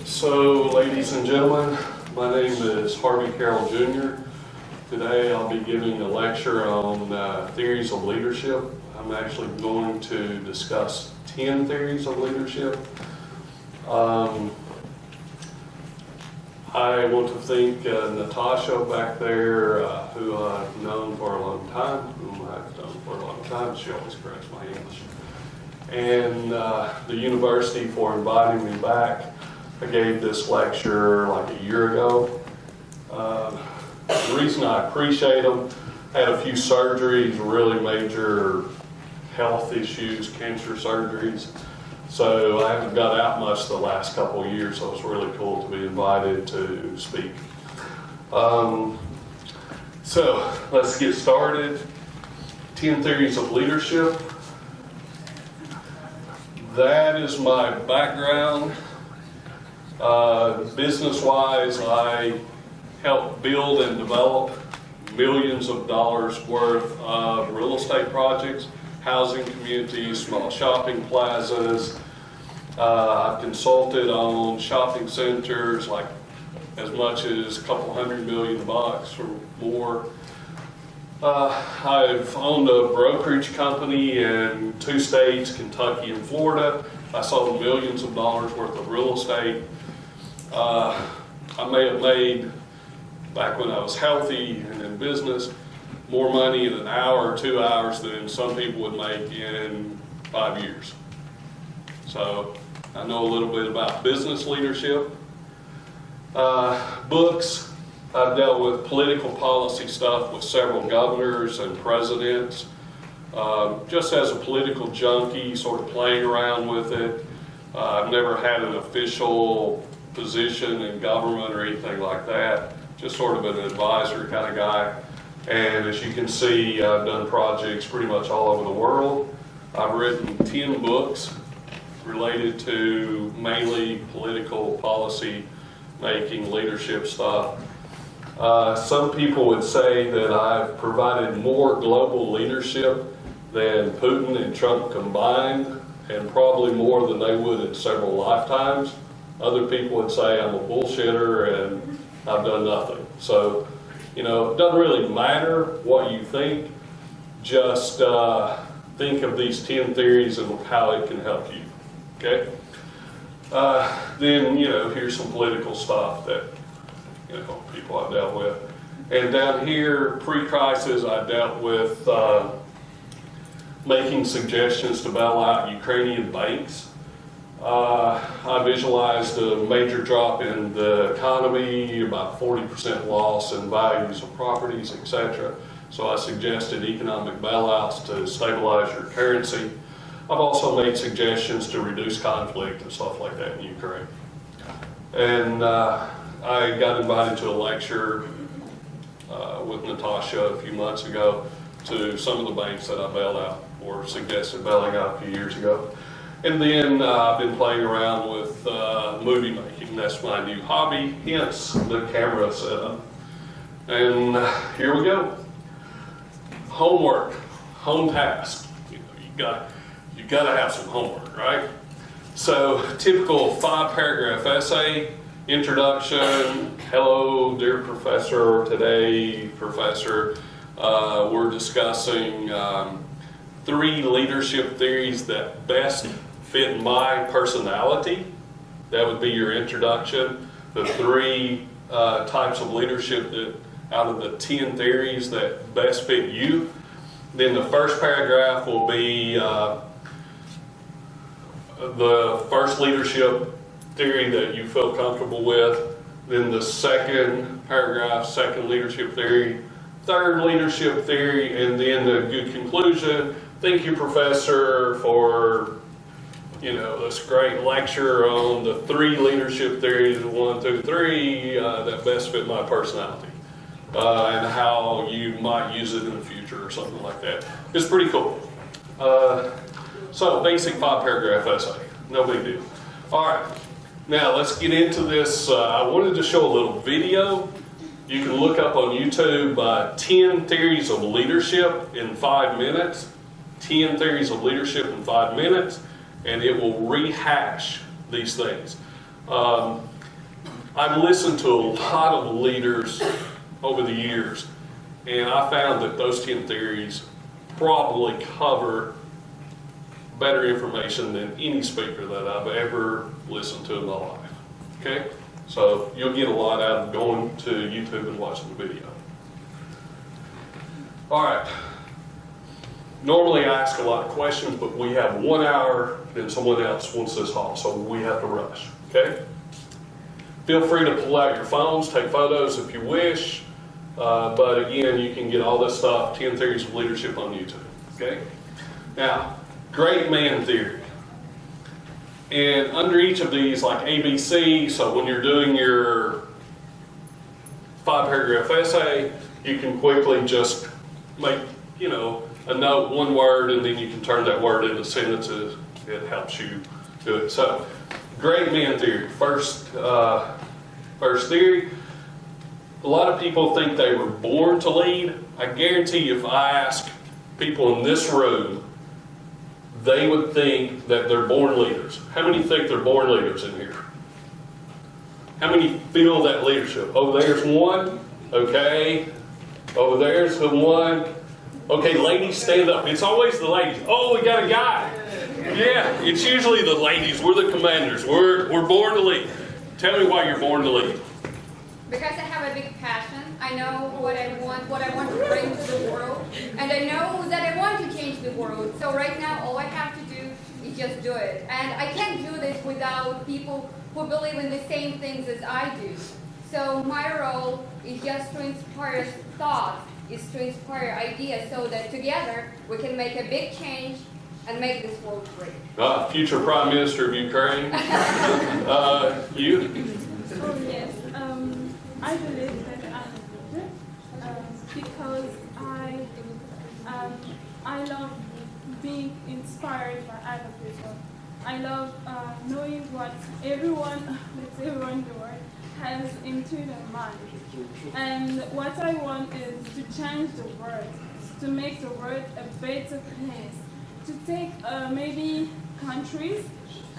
So, ladies and gentlemen, my name is Harvey Caroll Jr. Today I'll be giving a lecture on theories of leadership. I'm actually going to discuss 10 theories of leadership. I want to thank Natasha back there, who I've known for a long time, She always corrects my English. And the university for inviting me back. I gave this lecture like a year ago. The reason I appreciate them, I had a few surgeries, really major health issues, cancer surgeries. So I haven't got out much the last couple of years, so it's really cool to be invited to speak. So let's get started. 10 theories of leadership. That is my background. Business-wise, I help build and develop millions of dollars worth of real estate projects, housing communities, small shopping plazas. I've consulted on shopping centers like as much as a couple $100 million or more. I've owned a brokerage company in 2 states, Kentucky and Florida. I sold millions of dollars worth of real estate. I may have made, back when I was healthy and in business, more money in an hour or 2 hours than some people would make in 5 years. So I know a little bit about business leadership. Books. I've dealt with political policy stuff with several governors and presidents. Just as a political junkie, sort of playing around with it. I've never had an official position in government or anything like that. Just sort of an advisor kind of guy. And as you can see, I've done projects pretty much all over the world. I've written 10 books related to mainly political policy making, leadership stuff. Some people would say that I've provided more global leadership than Putin and Trump combined, and probably more than they would in several lifetimes. Other people would say I'm a bullshitter and I've done nothing. So, it doesn't really matter what you think. Just think of these 10 theories and how it can help you. Okay? Then, here's some political stuff that people I've dealt with. And down here, pre-crisis, I dealt with making suggestions to bail out Ukrainian banks. I visualized a major drop in the economy, about 40% loss in values of properties, etc. So I suggested economic bailouts to stabilize your currency. I've also made suggestions to reduce conflict and stuff like that in Ukraine. And I got invited to a lecture with Natasha a few months ago to some of the banks that I bailed out or suggested bailing out a few years ago. And then I've been playing around with movie making. That's my new hobby, hence the camera setup. And here we go. Homework, home task. You gotta have some homework, right? So typical 5-paragraph essay. Introduction. Hello, dear professor. Today, professor, we're discussing 3 leadership theories that best fit my personality. That would be your introduction. The 3 types of leadership that out of the 10 theories that best fit you. Then the first paragraph will be the first leadership theory that you feel comfortable with. Then the second paragraph, second leadership theory, third leadership theory, and then the good conclusion. Thank you, professor, for this great lecture on the 3 leadership theories, 1 through 3, that best fit my personality, and how you might use it in the future or something like that. It's pretty cool. So basic 5-paragraph essay, no big deal. All right. Now let's get into this. I wanted to show a little video. You can look up on YouTube 10 theories of leadership in 5 minutes. 10 theories of leadership in 5 minutes, and it will rehash these things. I've listened to a lot of leaders over the years, and I found that those 10 theories probably cover better information than any speaker that I've ever listened to in my life. Okay? So you'll get a lot out of going to YouTube and watching the video. All right. Normally I ask a lot of questions, but we have 1 hour and someone else wants this hall, so we have to rush. Okay? Feel free to pull out your phones, take photos if you wish. But again, you can get all this stuff, 10 Theories of Leadership on YouTube. Okay? Now, great man theory. And under each of these, like ABC, so when you're doing your 5-paragraph essay, you can quickly just make, a note, 1 word, and then you can turn that word into sentences. It helps you do it. So, great man theory. First theory. A lot of people think they were born to lead. I guarantee you, if I ask people in this room, they would think that they're born leaders. How many think they're born leaders in here? How many feel that leadership? Oh, there's one. Okay. Oh, there's the one. Okay, ladies, stand up. It's always the ladies. Oh, we got a guy. Yeah, it's usually the ladies. We're the commanders. We're born to lead. Tell me why you're born to lead. Because I have a big passion. I know what I want to bring to the world, and I know that I want to change the world. So right now, all I have to do is just do it. And I can't do this without people who believe in the same things as I do. So my role is just to inspire thoughts, is to inspire ideas, so that together we can make a big change and make this world great. Future Prime Minister of Ukraine. You? Oh yes, I believe that I'm a leader because I love being inspired by other people. I love knowing what everyone in the world has into their mind. And what I want is to change the world, to make the world a better place, to take maybe countries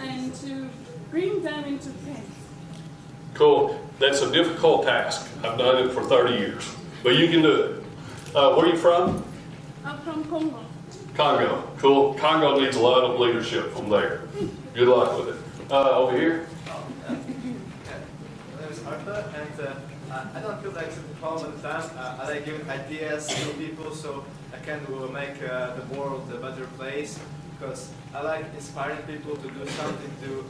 and to bring them into peace. Cool. That's a difficult task. I've done it for 30 years. But you can do it. Where are you from? I'm from Congo. Congo. Cool. Congo needs a lot of leadership from there. Good luck with it. Over here. My name is Arthur, and I don't feel like sitting home all the time. I like giving ideas to people so I can make the world a better place, because I like inspiring people to do something to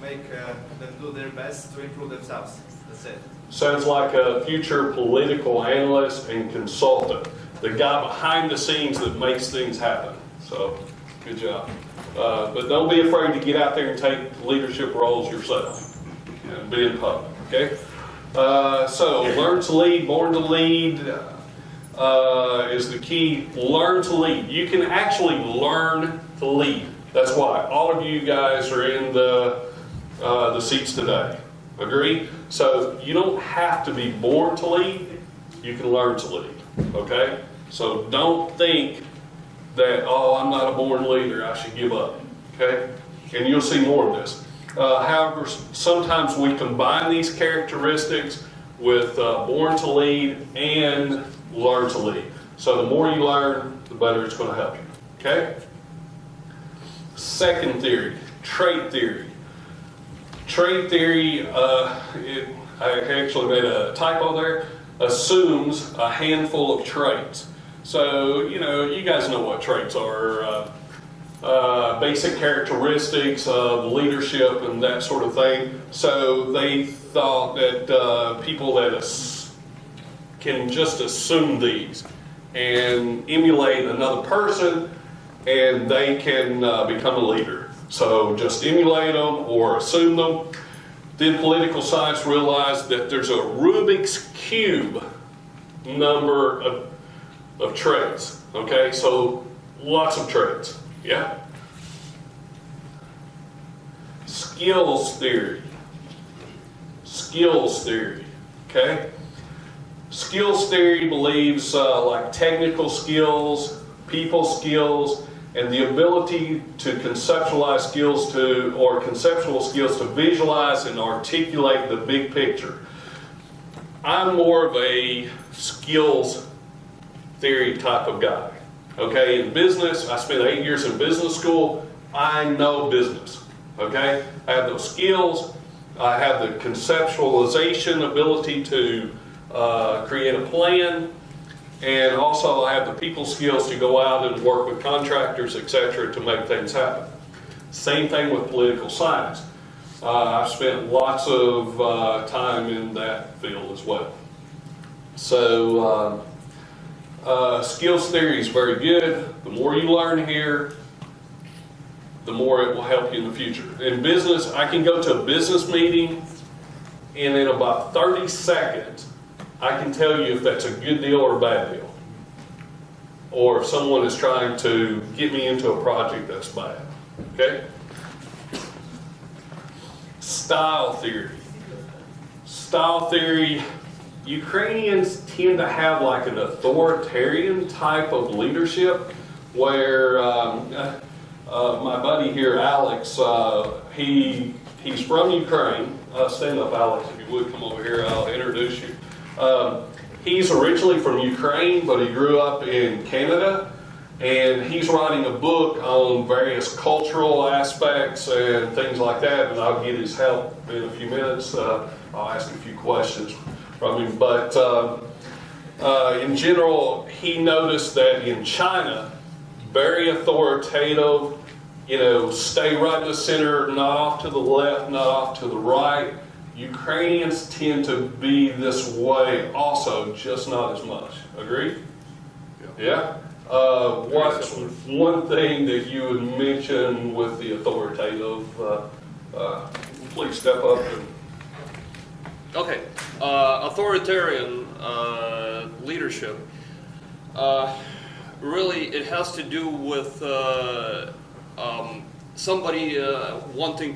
make them do their best to improve themselves. That's it. Sounds like a future political analyst and consultant. The guy behind the scenes that makes things happen. So, good job. But don't be afraid to get out there and take leadership roles yourself. And be in public, okay? So, learn to lead, born to lead is the key. Learn to lead. You can actually learn to lead. That's why all of you guys are in the seats today. Agree? So you don't have to be born to lead. You can learn to lead. Okay? So don't think that, oh, I'm not a born leader, I should give up. Okay? And you'll see more of this. However, sometimes we combine these characteristics with born to lead and learn to lead. So the more you learn, the better it's going to help you. Okay? Second theory, trait theory. Trait theory, I actually made a typo there, assumes a handful of traits. So, you guys know what traits are. Basic characteristics of leadership and that sort of thing. So they thought that people that can just assume these and emulate another person, and they can become a leader. So just emulate them or assume them. Then political science realized that there's a Rubik's Cube number of traits. Okay, so lots of traits. Yeah? Skills theory. Skills theory. Okay? Skills theory believes like technical skills, people skills, and the ability to conceptual skills to visualize and articulate the big picture. I'm more of a skills theory type of guy. Okay, in business, I spent 8 years in business school. I know business. Okay, I have those skills. I have the conceptualization ability to create a plan, and also I have the people skills to go out and work with contractors, etc., to make things happen. Same thing with political science. I've spent lots of time in that field as well. So skills theory is very good. The more you learn here, the more it will help you in the future. In business, I can go to a business meeting, and in about 30 seconds, I can tell you if that's a good deal or a bad deal. Or if someone is trying to get me into a project that's bad. Okay? Style theory. Style theory, Ukrainians tend to have like an authoritarian type of leadership where my buddy here, Alex, he's from Ukraine. Stand up, Alex, if you would come over here, I'll introduce you. He's originally from Ukraine, but he grew up in Canada, and he's writing a book on various cultural aspects and things like that, and I'll get his help in a few minutes. I'll ask a few questions from him, but in general, he noticed that in China, very authoritative, stay right in the center, not off to the left, not off to the right. Ukrainians tend to be this way also, just not as much. Agree? Yeah? What's one thing that you would mention with the authoritative? Please step up. Okay. Authoritarian leadership. Really, it has to do with somebody wanting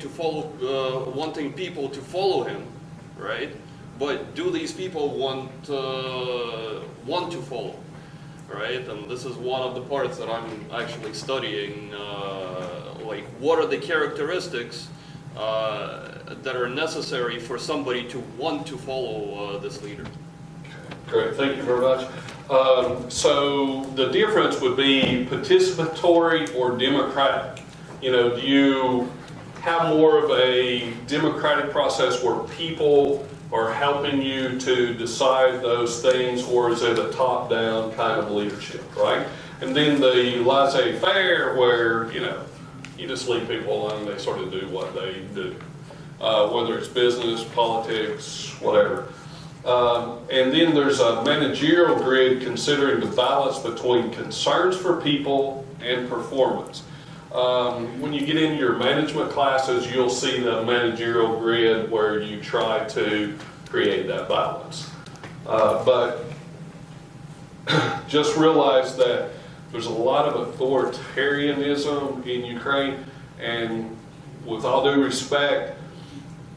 people to follow him, right? But do these people want to follow, right? And this is one of the parts that I'm actually studying. Like, what are the characteristics that are necessary for somebody to want to follow this leader? Great, thank you very much. So the difference would be participatory or democratic. Do you have more of a democratic process where people are helping you to decide those things, or is it a top-down kind of leadership, right? And then the laissez-faire where, you just leave people alone, they sort of do what they do, whether it's business, politics, whatever. And then there's a managerial grid considering the balance between concerns for people and performance. When you get into your management classes, you'll see the managerial grid where you try to create that balance. But just realize that there's a lot of authoritarianism in Ukraine, and with all due respect,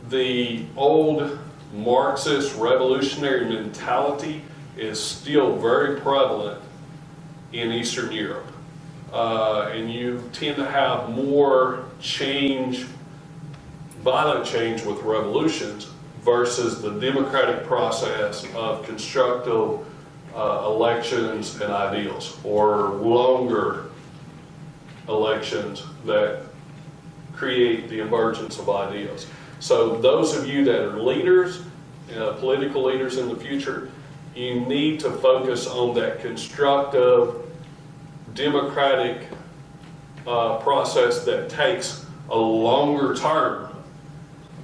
the old Marxist revolutionary mentality is still very prevalent in Eastern Europe. And you tend to have more change, violent change with revolutions versus the democratic process of constructive elections and ideals, or longer elections that create the emergence of ideas. So those of you that are leaders, political leaders in the future, you need to focus on that constructive, democratic process that takes a longer term,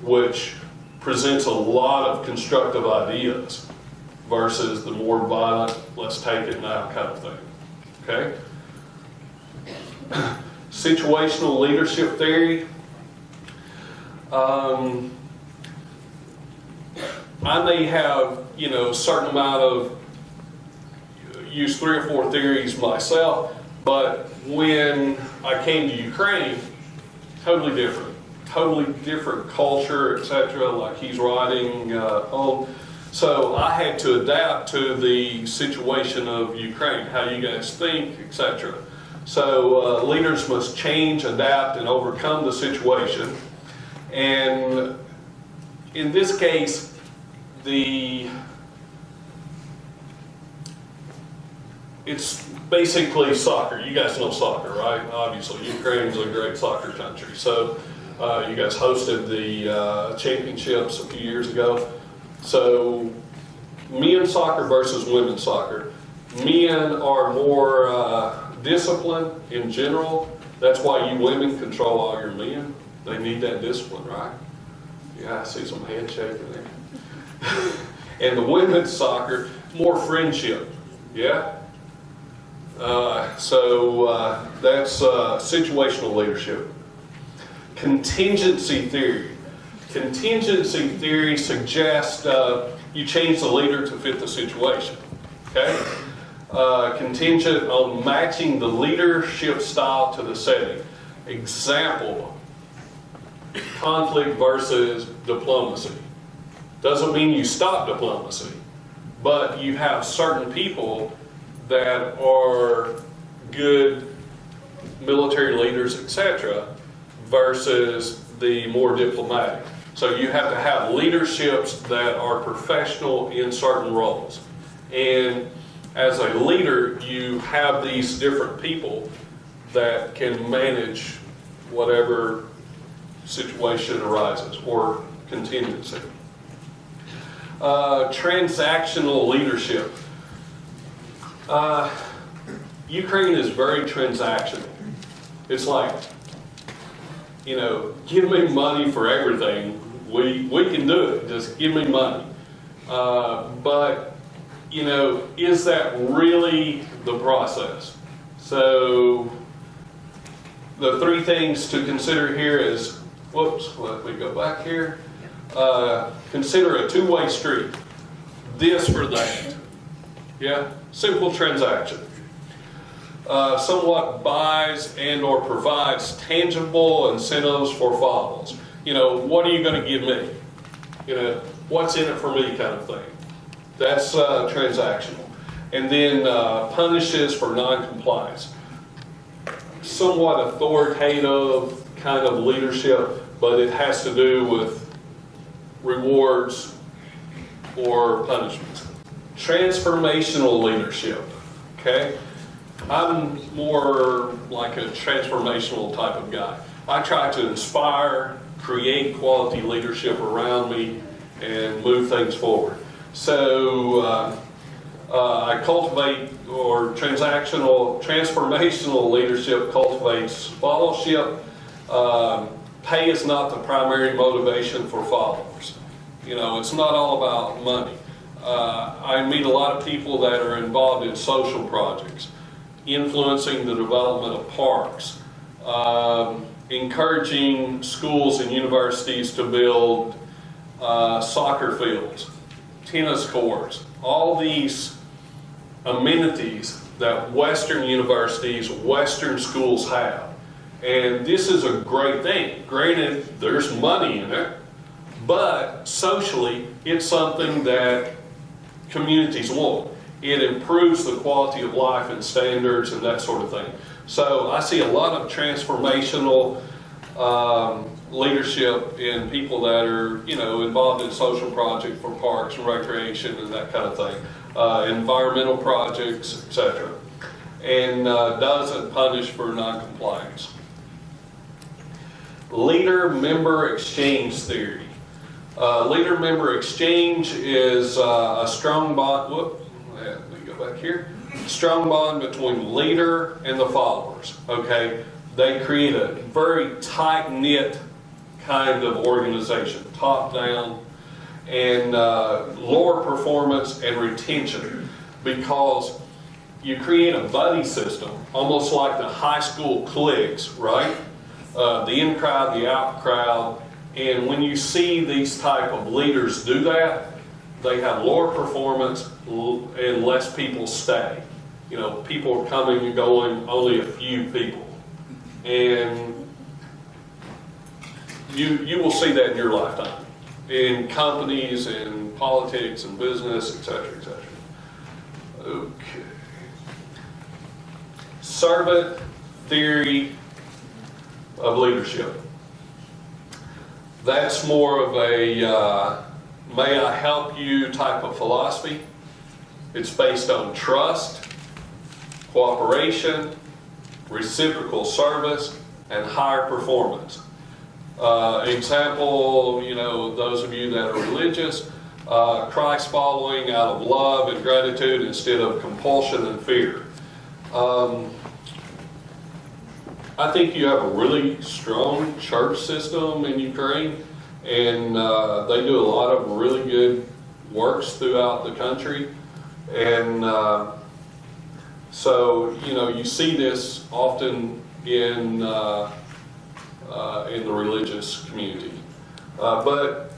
which presents a lot of constructive ideas versus the more violent, let's take it now kind of thing. Okay? Situational leadership theory. I may have, a certain amount of, use 3 or 4 theories myself, but when I came to Ukraine, totally different culture, etc., like he's writing on. So I had to adapt to the situation of Ukraine, how you guys think, etc. So leaders must change, adapt, and overcome the situation. And in this case, it's basically soccer. You guys know soccer, right? Obviously, Ukraine's a great soccer country. So you guys hosted the championships a few years ago. So men's soccer versus women's soccer. Men are more disciplined in general. That's why you women control all your men. They need that discipline, right? Yeah, I see some handshaking there. And the women's soccer, more friendship. Yeah? So that's situational leadership. Contingency theory. Contingency theory suggests you change the leader to fit the situation. Okay? Contingent on matching the leadership style to the setting. Example, conflict versus diplomacy. Doesn't mean you stop diplomacy, but you have certain people that are good military leaders, etc., versus the more diplomatic. So you have to have leaderships that are professional in certain roles. And as a leader, you have these different people that can manage whatever situation arises or contingency. Transactional leadership. Ukraine is very transactional. It's like, give me money for everything. We can do it. Just give me money. But, is that really the process? So the three things to consider here is, let me go back here. Consider a two-way street. This for that. Yeah, simple transaction. Somewhat buys and or provides tangible incentives for follows. What are you going to give me? What's in it for me kind of thing. That's transactional. And then punishes for non-compliance. Somewhat authoritative kind of leadership, but it has to do with rewards or punishments. Transformational leadership, okay? I'm more like a transformational type of guy. I try to inspire, create quality leadership around me, and move things forward. So I cultivate, or transformational leadership cultivates followership. Pay is not the primary motivation for followers. It's not all about money. I meet a lot of people that are involved in social projects, influencing the development of parks, encouraging schools and universities to build soccer fields, tennis courts, all these amenities that Western universities, Western schools have. And this is a great thing. Granted, there's money in it, but socially, it's something that communities want. It improves the quality of life and standards and that sort of thing. So I see a lot of transformational leadership in people that are, involved in social projects for parks and recreation and that kind of thing, environmental projects, etc., and doesn't punish for non-compliance. Leader-member exchange theory. Leader-member exchange is a strong bond. Let me go back here. Strong bond between the leader and the followers. Okay, they create a very tight-knit kind of organization, top-down, and lower performance and retention, because you create a buddy system, almost like the high school cliques, right? The in crowd, the out crowd. And when you see these type of leaders do that, they have lower performance and less people stay. People are coming and going, only a few people. And you will see that in your lifetime, in companies, in politics, and business, etc., etc. Okay. Servant theory of leadership. That's more of a may I help you type of philosophy. It's based on trust, cooperation, reciprocal service, and higher performance. Example, those of you that are religious, Christ following out of love and gratitude instead of compulsion and fear. I think you have a really strong church system in Ukraine, and they do a lot of really good works throughout the country. And so, you see this often in the religious community. But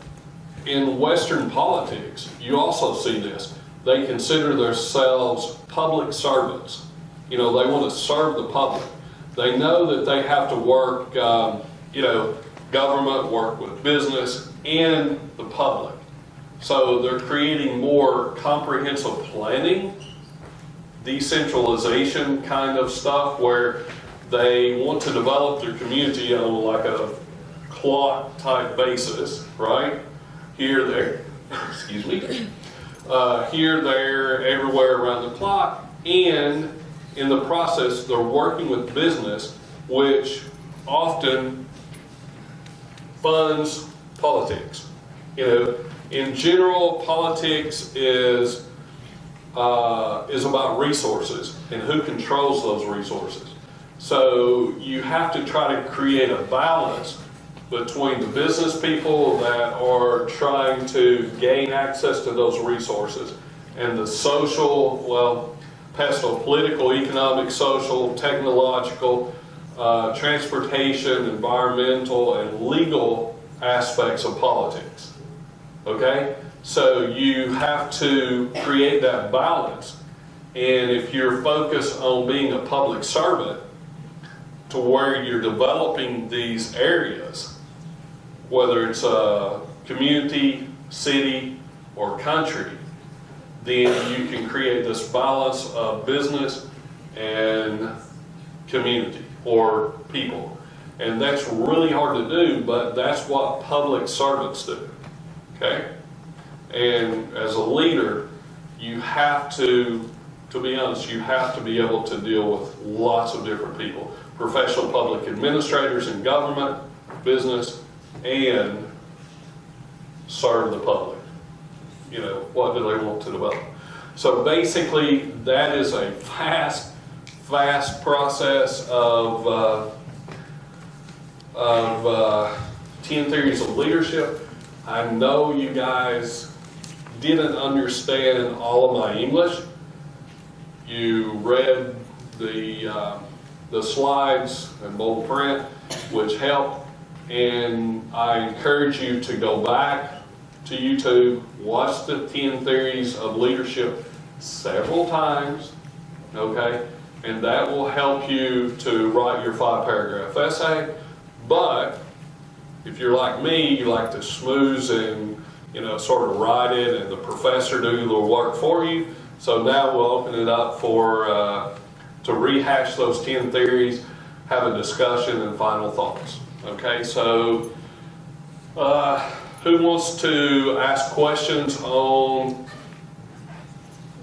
in Western politics, you also see this. They consider themselves public servants. They want to serve the public. They know that they have to work, government, work with business, and the public. So they're creating more comprehensive planning, decentralization kind of stuff, where they want to develop their community on like a clock type basis, right? Here, there, excuse me, here, there, everywhere around the clock, and in the process, they're working with business, which often funds politics. In general, politics is about resources and who controls those resources. So you have to try to create a balance between the business people that are trying to gain access to those resources and the social, pestle, political, economic, social, technological, transportation, environmental, and legal aspects of politics. Okay? So you have to create that balance. And if you're focused on being a public servant to where you're developing these areas, whether it's a community, city, or country, then you can create this balance of business and community or people. And that's really hard to do, but that's what public servants do. Okay? And as a leader, you have to be honest, you have to be able to deal with lots of different people. Professional public administrators in government, business, and serve the public. What do they want to develop? So basically, that is a fast process of 10 theories of leadership. I know you guys didn't understand all of my English. You read the slides in bold print, which helped, and I encourage you to go back to YouTube, watch the 10 theories of leadership several times, okay? And that will help you to write your 5-paragraph essay. But if you're like me, you like to schmooze and sort of write it and the professor do the work for you. So now we'll open it up for to rehash those 10 theories, have a discussion and final thoughts. Okay, so who wants to ask questions on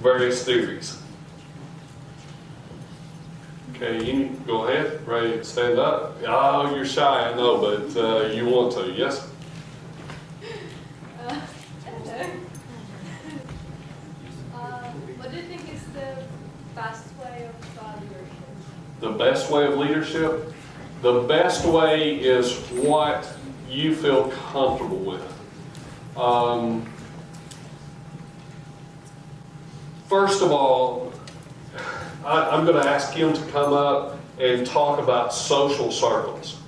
various theories? Okay, you can go ahead, Ray, stand up. Oh, you're shy, I know, but you want to, yes? Hello. What do you think is the best way of leadership? The best way of leadership? The best way is what you feel comfortable with. First of all, I'm going to ask him to come up and talk about social circles,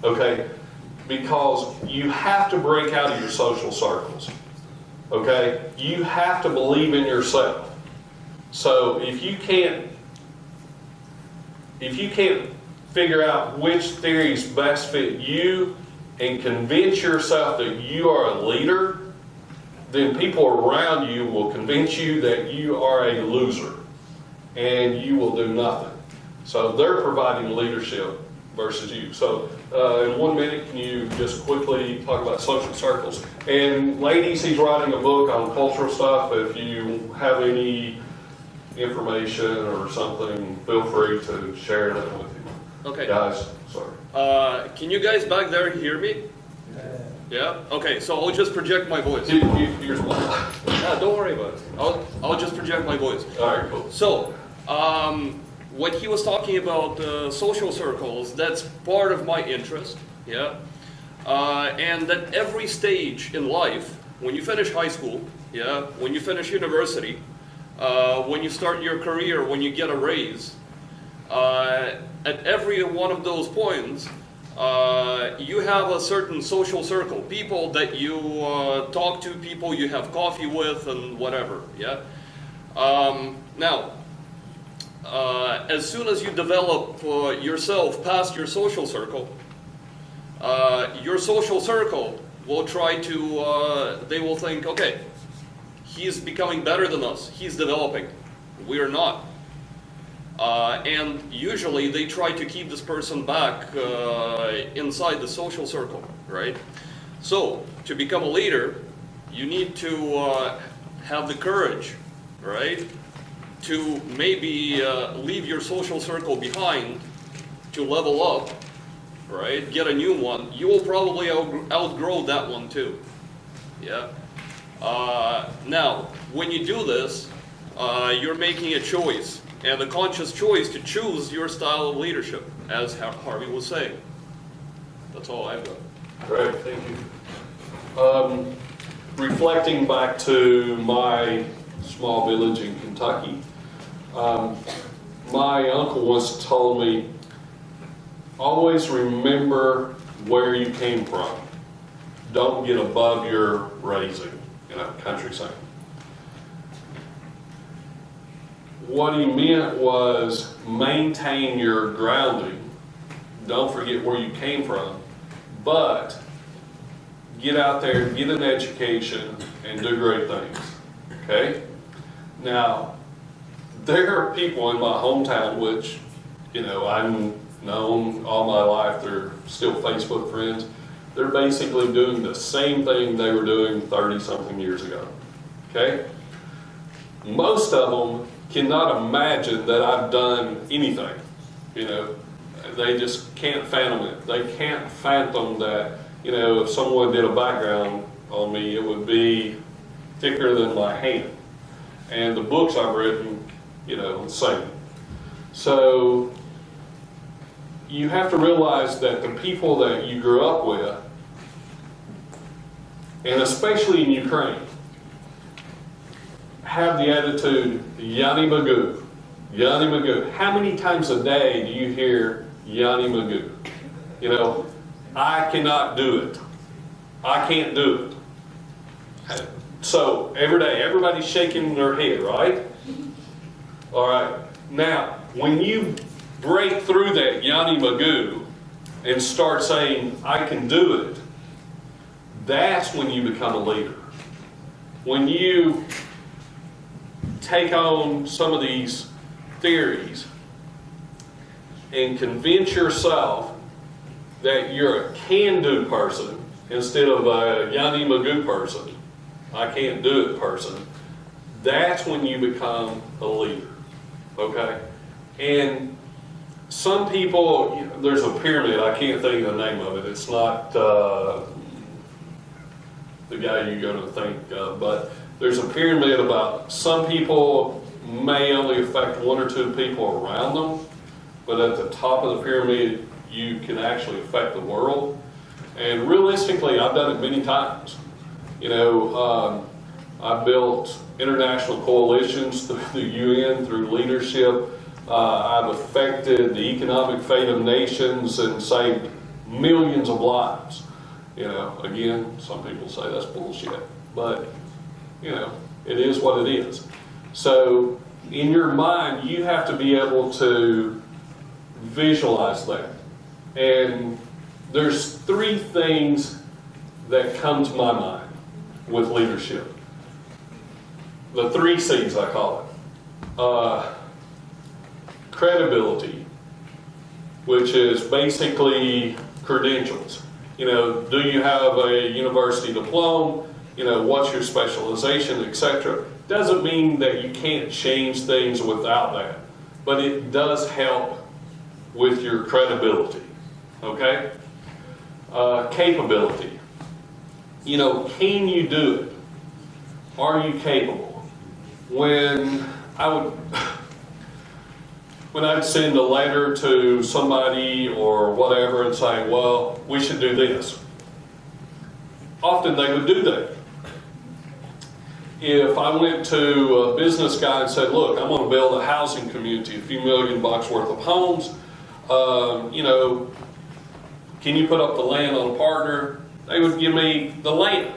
okay? Because you have to break out of your social circles, okay? You have to believe in yourself. So if you can't figure out which theories best fit you and convince yourself that you are a leader, then people around you will convince you that you are a loser and you will do nothing. So they're providing leadership versus you. So in 1 minute, can you just quickly talk about social circles? And ladies, he's writing a book on cultural stuff. If you have any information or something, feel free to share that with him. Okay. Guys, sorry. Can you guys back there hear me? Yeah? Okay, so I'll just project my voice. Here's one. Yeah, don't worry about it. I'll just project my voice. All right, cool. So, what he was talking about, social circles, that's part of my interest, yeah? And that every stage in life, when you finish high school, yeah, when you finish university, when you start your career, when you get a raise, at every one of those points, you have a certain social circle, people that you talk to, people you have coffee with, and whatever, yeah? Now, as soon as you develop yourself past your social circle will try to, they will think, okay, he's becoming better than us, he's developing, we are not. And usually they try to keep this person back inside the social circle, right? So, to become a leader, you need to have the courage, right? To maybe leave your social circle behind, to level up, right? Get a new one. You will probably outgrow that one too, yeah? Now, when you do this, you're making a choice, and a conscious choice to choose your style of leadership, as Harvey was saying. That's all I've got. Great, thank you. Reflecting back to my small village in Kentucky, my uncle once told me, always remember where you came from. Don't get above your raising, country saying. What he meant was maintain your grounding. Don't forget where you came from, but get out there, get an education, and do great things. Okay? Now, there are people in my hometown which, I've known all my life, they're still Facebook friends. They're basically doing the same thing they were doing 30-something years ago. Okay? Most of them cannot imagine that I've done anything. They just can't fathom it. They can't fathom that, if someone did a background on me, it would be thicker than my hand. And the books I've written, same. So you have to realize that the people that you grew up with, and especially in Ukraine, have the attitude, Yanni Magoo, Yanni Magoo. How many times a day do you hear Yanni Magoo? I cannot do it. I can't do it. So every day, everybody's shaking their head, right? All right. Now, when you break through that Yanni Magoo and start saying, I can do it, that's when you become a leader. When you take on some of these theories and convince yourself that you're a can-do person instead of a Yanni Magoo person, I can't do it person, that's when you become a leader, okay? And some people, there's a pyramid, I can't think of the name of it, it's not the guy you're going to think of, but there's a pyramid about some people may only affect one or two people around them, but at the top of the pyramid, you can actually affect the world. And realistically, I've done it many times. I built international coalitions through the UN, through leadership. I've affected the economic fate of nations and saved millions of lives. Again, some people say that's bullshit, but it is what it is. So in your mind, you have to be able to visualize that. And there's three things that come to my mind with leadership. The 3 C's, I call it. Credibility, which is basically credentials. You know, do you have a university diploma? You know, what's your specialization, etc. Doesn't mean that you can't change things without that, but it does help with your credibility, okay? Capability. You know, can you do it? Are you capable? When I'd send a letter to somebody or whatever and say, well, we should do this, often they would do that. If I went to a business guy and said, look, I'm going to build a housing community, a few $1 million worth of homes, you know, can you put up the land on a partner? They would give me the land.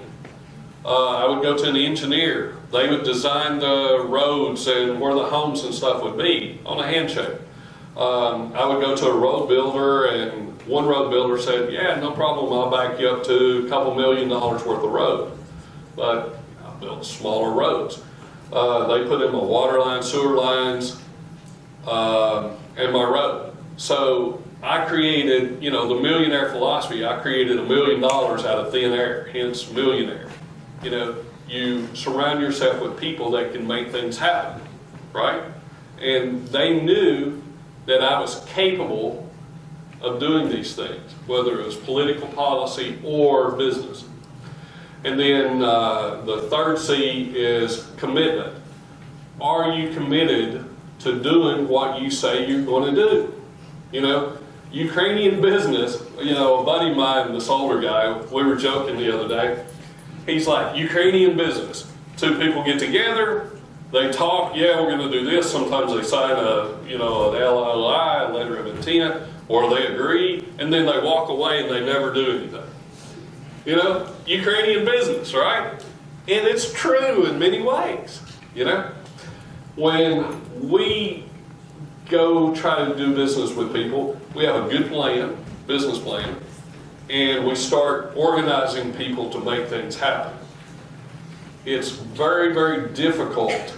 I would go to an engineer. They would design the roads and where the homes and stuff would be on a handshake. I would go to a road builder, and one road builder said, yeah, no problem, I'll back you up to a couple $1 million worth of road. But I built smaller roads. They put in my water lines, sewer lines, and my road. So I created, you know, the millionaire philosophy. I created $1 million out of thin air, hence millionaire. You know, you surround yourself with people that can make things happen, right? And they knew that I was capable of doing these things, whether it was political policy or business. And then the third C is commitment. Are you committed to doing what you say you're going to do? You know, Ukrainian business, you know, a buddy of mine, this older guy, we were joking the other day. He's like, Ukrainian business. Two people get together, they talk, yeah, we're going to do this. Sometimes they sign a, you know, an LOI, a letter of intent, or they agree, and then they walk away and they never do anything. You know, Ukrainian business, right? And it's true in many ways, you know. When we go try to do business with people, we have a good plan, business plan, and we start organizing people to make things happen. It's very, very difficult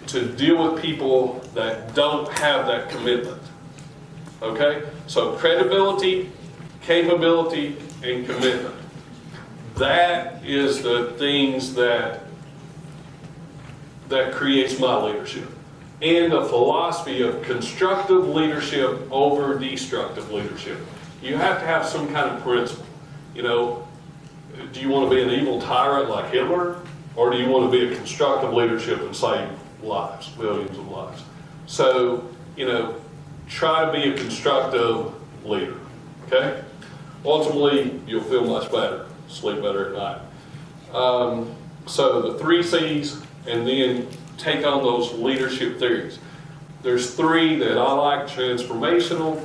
to deal with people that don't have that commitment. Okay? So credibility, capability, and commitment. That is the things that creates my leadership. And a philosophy of constructive leadership over destructive leadership. You have to have some kind of principle. You know, do you want to be an evil tyrant like Hitler? Or do you want to be a constructive leadership and save lives, millions of lives? So, you know, try to be a constructive leader, okay? Ultimately, you'll feel much better, sleep better at night. So the 3 C's, and then take on those leadership theories. There's 3 that I like: transformational,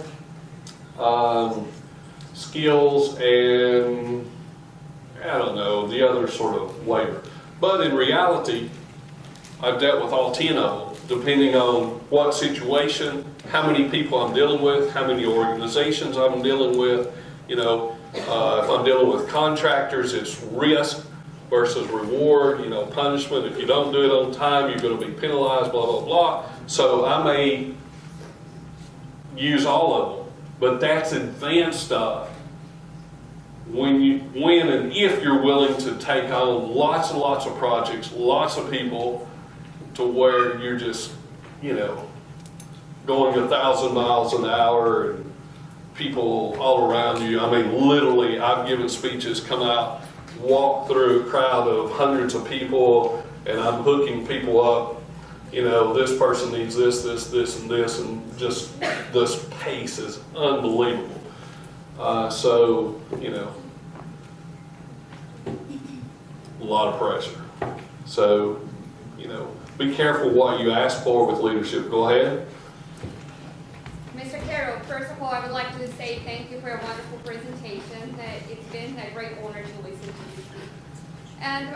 skills, and I don't know, the other sort of waiver. But in reality, I've dealt with all 10 of them, depending on what situation, how many people I'm dealing with, how many organizations I'm dealing with. You know, if I'm dealing with contractors, it's risk versus reward, you know, punishment. If you don't do it on time, you're going to be penalized, blah, blah, blah. So I may use all of them, but that's advanced stuff. When and if you're willing to take on lots and lots of projects, lots of people, to where you're just, you know, going 1,000 miles an hour and people all around you. I mean, literally, I've given speeches, come out, walk through a crowd of hundreds of people, and I'm hooking people up. You know, this person needs this, this, this, and this, and just this pace is unbelievable. So, you know, a lot of pressure. So, you know, be careful what you ask for with leadership. Go ahead. Mr. Caroll, first of all, I would like to say thank you for a wonderful presentation. It's been a great honor to listen to you speak. And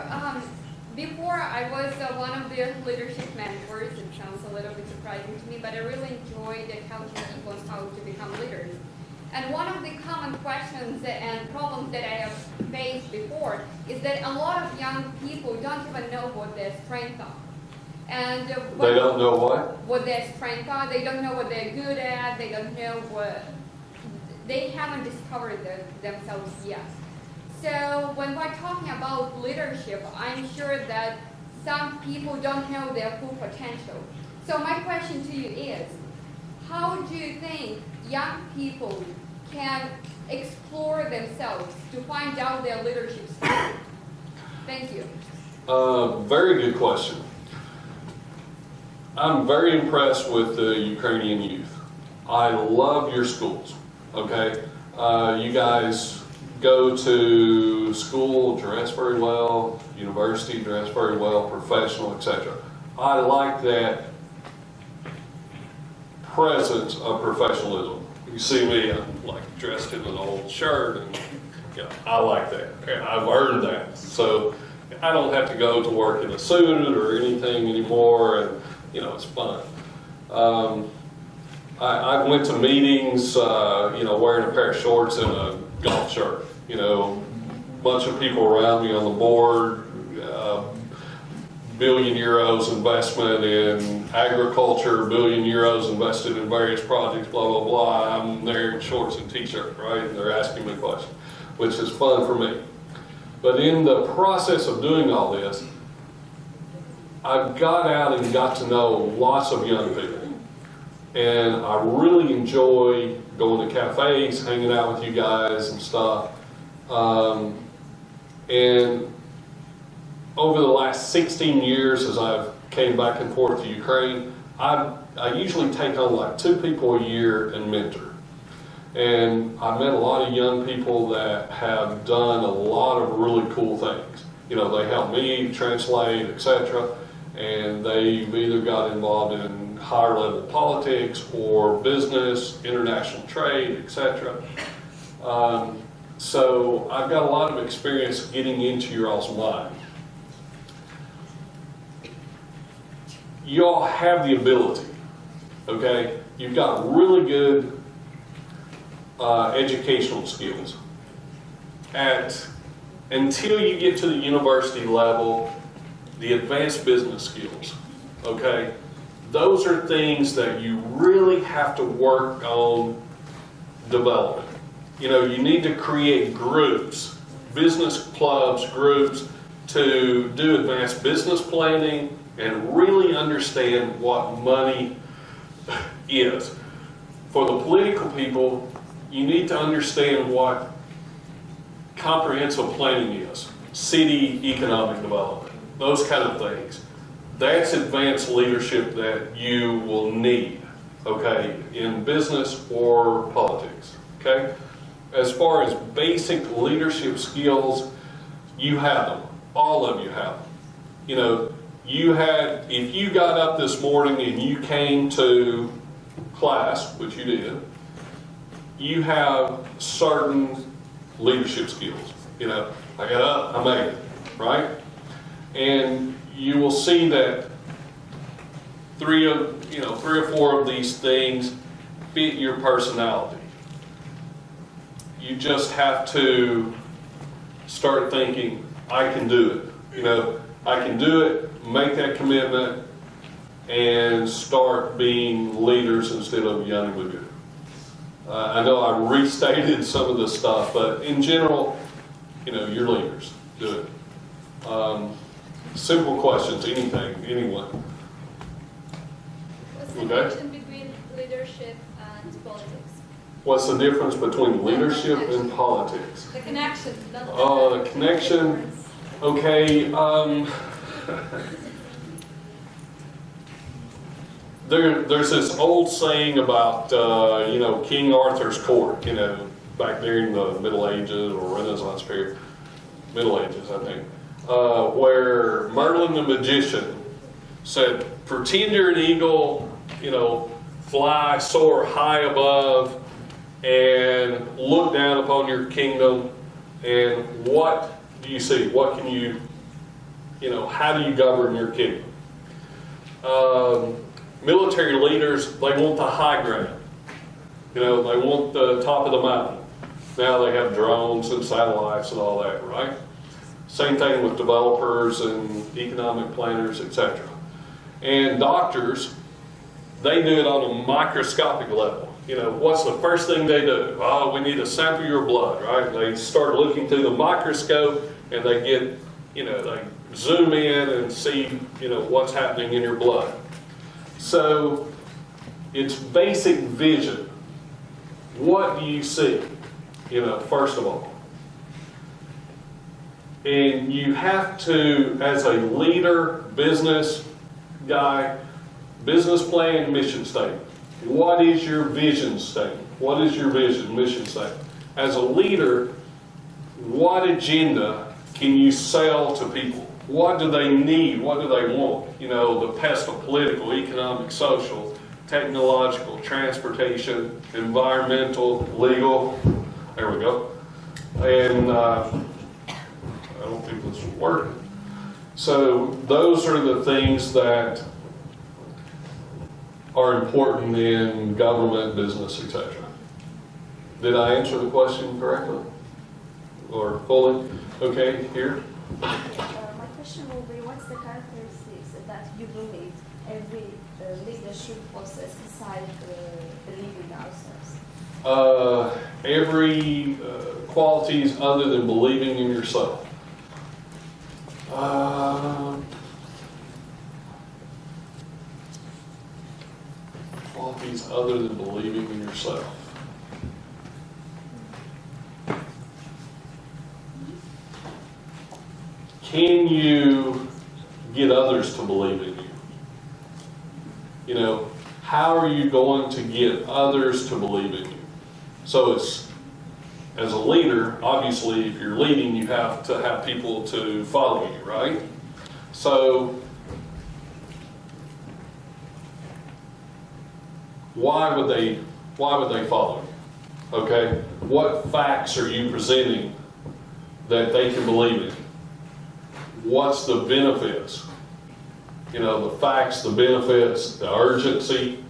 before, I was one of the leadership mentors. It sounds a little bit surprising to me, but I really enjoyed helping people on how to become leaders. And one of the common questions and problems that I have faced before is that a lot of young people don't even know what their strengths are. And They don't know what? what their strengths are. They don't know what they're good at. They don't know what, they haven't discovered themselves yet. So when we're talking about leadership, I'm sure that some people don't know their full potential. So my question to you is, how do you think young people can explore themselves to find out their leadership skills? Thank you. Very good question. I'm very impressed with the Ukrainian youth. I love your schools, okay? You guys go to school, dress very well, university, dress very well, professional, etc. I like that presence of professionalism. You see me, I'm like dressed in an old shirt, and I like that. And I've earned that. So I don't have to go to work in a suit or anything anymore, and it's fun. I went to meetings, wearing a pair of shorts and a golf shirt. Bunch of people around me on the board, billion euros investment in agriculture, billion euros invested in various projects, blah, blah, blah. I'm there in shorts and t-shirt, right? And they're asking me questions, which is fun for me. But in the process of doing all this, I've got out and got to know lots of young people. And I really enjoy going to cafes, hanging out with you guys and stuff. And over the last 16 years, as I've came back and forth to Ukraine, I usually take on like 2 people a year and mentor. And I've met a lot of young people that have done a lot of really cool things. They help me translate, etc. And they've either got involved in higher level politics or business, international trade, etc. So I've got a lot of experience getting into your all's mind. You all have the ability, okay? You've got really good educational skills. Until you get to the university level, the advanced business skills, okay? Those are things that you really have to work on developing. You need to create groups, business clubs, groups, to do advanced business planning and really understand what money is. For the political people, you need to understand what comprehensive planning is, city economic development, those kind of things. That's advanced leadership that you will need, okay, in business or politics, okay? As far as basic leadership skills, you have them. All of you have them. If you got up this morning and you came to class, which you did, you have certain leadership skills. I got up, I made it, right? And you will see that 3 or 4 of these things fit your personality. You just have to start thinking, I can do it. I can do it, make that commitment, and start being leaders instead of young Magoo. I know I restated some of this stuff, but in general, you're leaders. Do it. Simple questions, anyone. What's the Okay. connection between leadership and politics? What's the difference between leadership and politics? The connection. The connection. Okay. There's this old saying about King Arthur's court. Back during the Middle Ages or Renaissance period, Middle Ages, I think, where Merlin the magician said, "Pretend you're an eagle, fly, soar high above, and look down upon your kingdom, and what do you see? What can you, how do you govern your kingdom?" Military leaders, they want the high ground. They want the top of the mountain. Now they have drones and satellites and all that, right? Same thing with developers and economic planners, etc. And doctors, they do it on a microscopic level. You know, what's the first thing they do? Oh, we need to sample your blood, right? They start looking through the microscope and they get, you know, they zoom in and see, you know, what's happening in your blood. So it's basic vision. What do you see? You know, first of all. And you have to, as a leader, business guy, business plan, mission statement. What is your vision statement? What is your vision, mission statement? As a leader, what agenda can you sell to people? What do they need? What do they want? You know, the pest of political, economic, social, technological, transportation, environmental, legal. There we go. And I don't think this will work. So those are the things that are important in government, business, etc. Did I answer the question correctly? Or fully? Okay, here. My question will be, what's the characteristics that you believe every leadership possesses beside believing ourselves? Every qualities other than believing in yourself. Qualities other than believing in yourself. Can you get others to believe in you? You know, how are you going to get others to believe in you? So it's, as a leader, obviously, if you're leading, you have to have people to follow you, right? So why would they follow you? Okay, what facts are you presenting that they can believe in? What's the benefits? You know, the facts, the benefits, the urgency,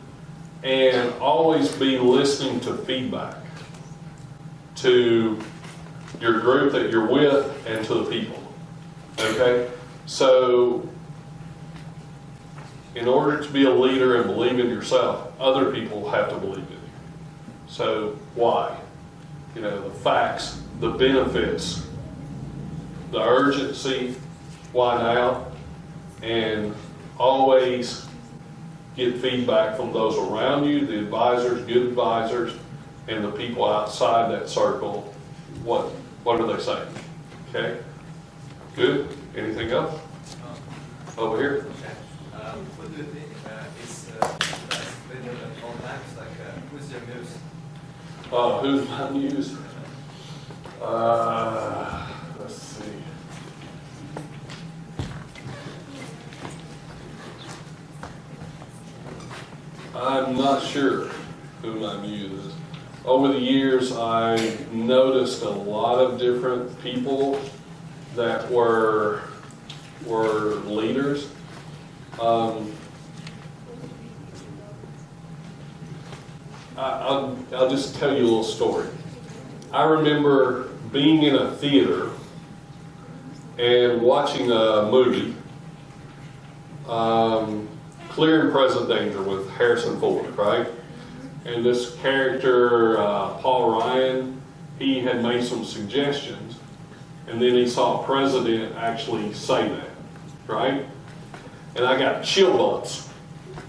and always be listening to feedback to your group that you're with and to the people. Okay? So, in order to be a leader and believe in yourself, other people have to believe in you. So, why? You know, the facts, the benefits, the urgency, why now, and always get feedback from those around you, the advisors, good advisors, and the people outside that circle. What are they saying? Okay? Good? Anything else? Over here? What do you think is better than all times? Like, who's your muse? Who's my muse? Let's see. I'm not sure who my muse is. Over the years, I noticed a lot of different people that were leaders. I'll just tell you a little story. I remember being in a theater and watching a movie, Clear and Present Danger with Harrison Ford, right? And this character, Paul Ryan, he had made some suggestions, and then he saw a president actually say that, right? And I got chill bumps,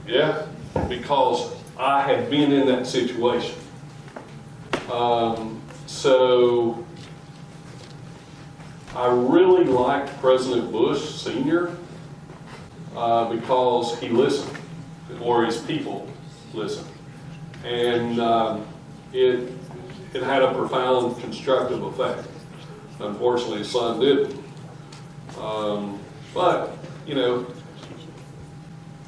yeah, because I had been in that situation. So I really liked President Bush Sr. Because he listened, or his people listened. And it had a profound constructive effect. Unfortunately, his son didn't. But, you know,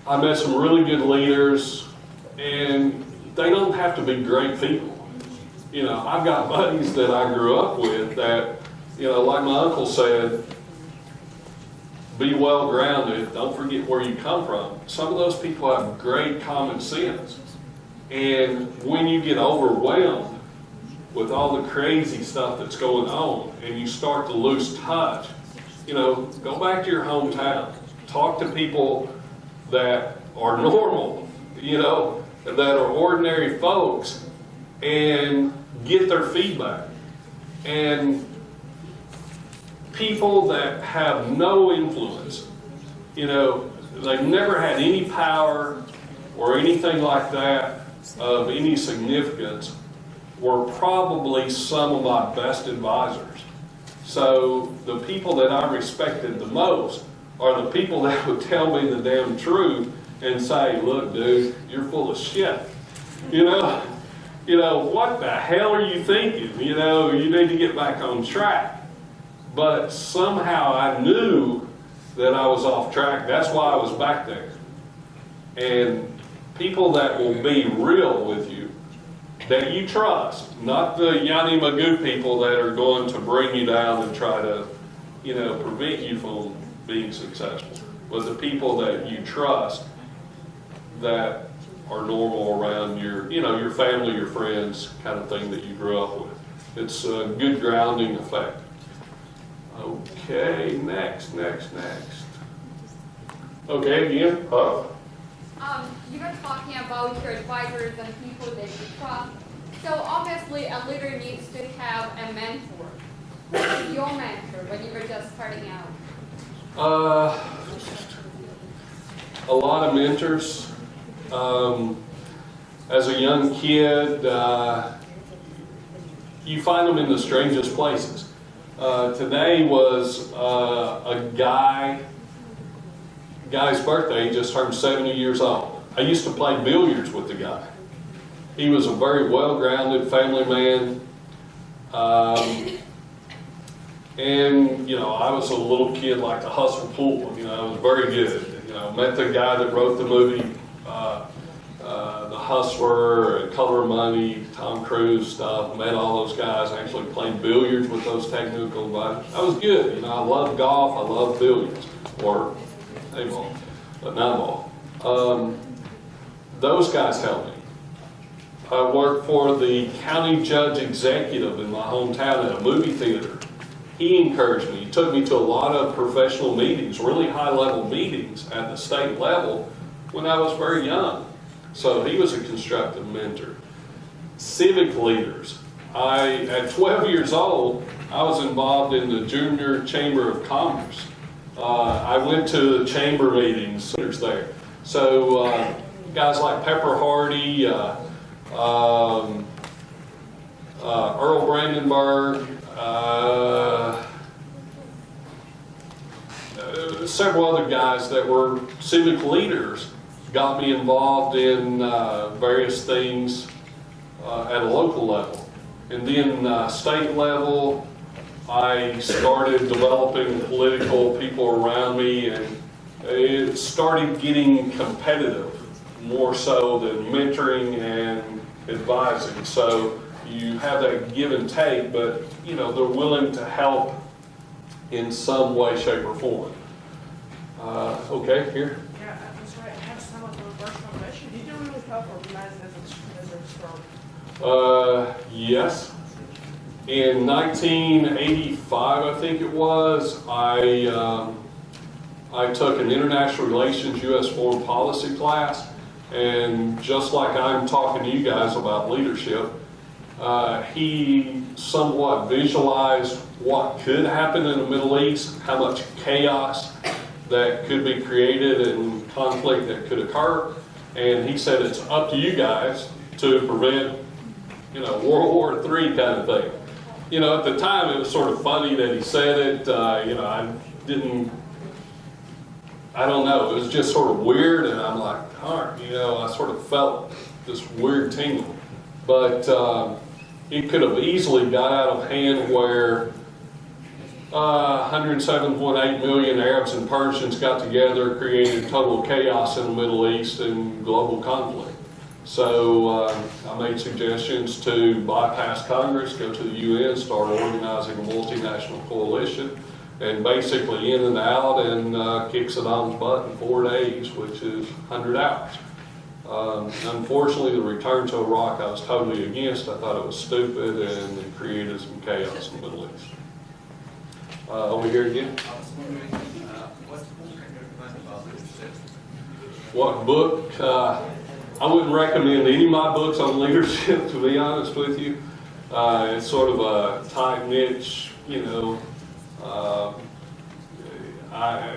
I met some really good leaders, and they don't have to be great people. You know, I've got buddies that I grew up with that, you know, like my uncle said, be well grounded, don't forget where you come from. Some of those people have great common sense. And when you get overwhelmed with all the crazy stuff that's going on and you start to lose touch, you know, go back to your hometown. Talk to people that are normal, you know, that are ordinary folks, and get their feedback. And people that have no influence, you know, they've never had any power or anything like that of any significance, were probably some of my best advisors. So the people that I respected the most are the people that would tell me the damn truth and say, look, dude, you're full of shit. You know, what the hell are you thinking? You know, you need to get back on track. But somehow I knew that I was off track. That's why I was back there. And people that will be real with you, that you trust, not the Yanni Magoo people that are going to bring you down and try to, you know, prevent you from being successful, but the people that you trust that are normal around your, you know, your family, your friends, kind of thing that you grew up with. It's a good grounding effect. Okay, next. Okay, again, You were talking about your advisors and people that you trust. So obviously a leader needs to have a mentor. Who was your mentor when you were just starting out? A lot of mentors. As a young kid, you find them in the strangest places. Today was a guy's birthday. He just turned 70 years old. I used to play billiards with the guy. He was a very well-grounded family man. And, you know, I was a little kid like to hustle pool. You know, I was very good. You know, met the guy that wrote the movie, The Hustler, and Color of Money, Tom Cruise stuff. Met all those guys. Actually played billiards with those technical advisors. I was good. You know, I love golf. I love billiards. Or A-ball, but not ball. Those guys helped me. I worked for the county judge executive in my hometown at a movie theater. He encouraged me. He took me to a lot of professional meetings, really high-level meetings at the state level when I was very young. So he was a constructive mentor. Civic leaders. At 12 years old, I was involved in the Junior Chamber of Commerce. I went to the chamber meetings there. So guys like Pepper Hardy, Earl Brandenburg, several other guys that were civic leaders got me involved in various things at a local level. And then state level, I started developing political people around me, and it started getting competitive more so than mentoring and advising. So you have that give and take, but you know, they're willing to help in some way, shape, or form. Okay, here. Yeah, that's right. I have somewhat of a personal question. Did you really help organize Desert Storm? Yes. In 1985, I think it was, I took an international relations U.S. foreign policy class, and just like I'm talking to you guys about leadership, he somewhat visualized what could happen in the Middle East, how much chaos that could be created and conflict that could occur, and he said it's up to you guys to prevent, you know, World War III kind of thing. You know, at the time it was sort of funny that he said it. You know, I don't know, it was just sort of weird, and I'm like, darn, you know, I sort of felt this weird tingle. But it could have easily got out of hand where 107.8 million Arabs and Persians got together, created total chaos in the Middle East and global conflict. So I made suggestions to bypass Congress, go to the UN, start organizing a multinational coalition, and basically in and out, and kick Saddam's butt in 4 days, which is 100 hours. Unfortunately, the return to Iraq I was totally against. I thought it was stupid, and it created some chaos in the Middle East. Over here again. I was wondering, what can you recommend about leadership? What book? I wouldn't recommend any of my books on leadership, to be honest with you. It's sort of a tight niche, you know. I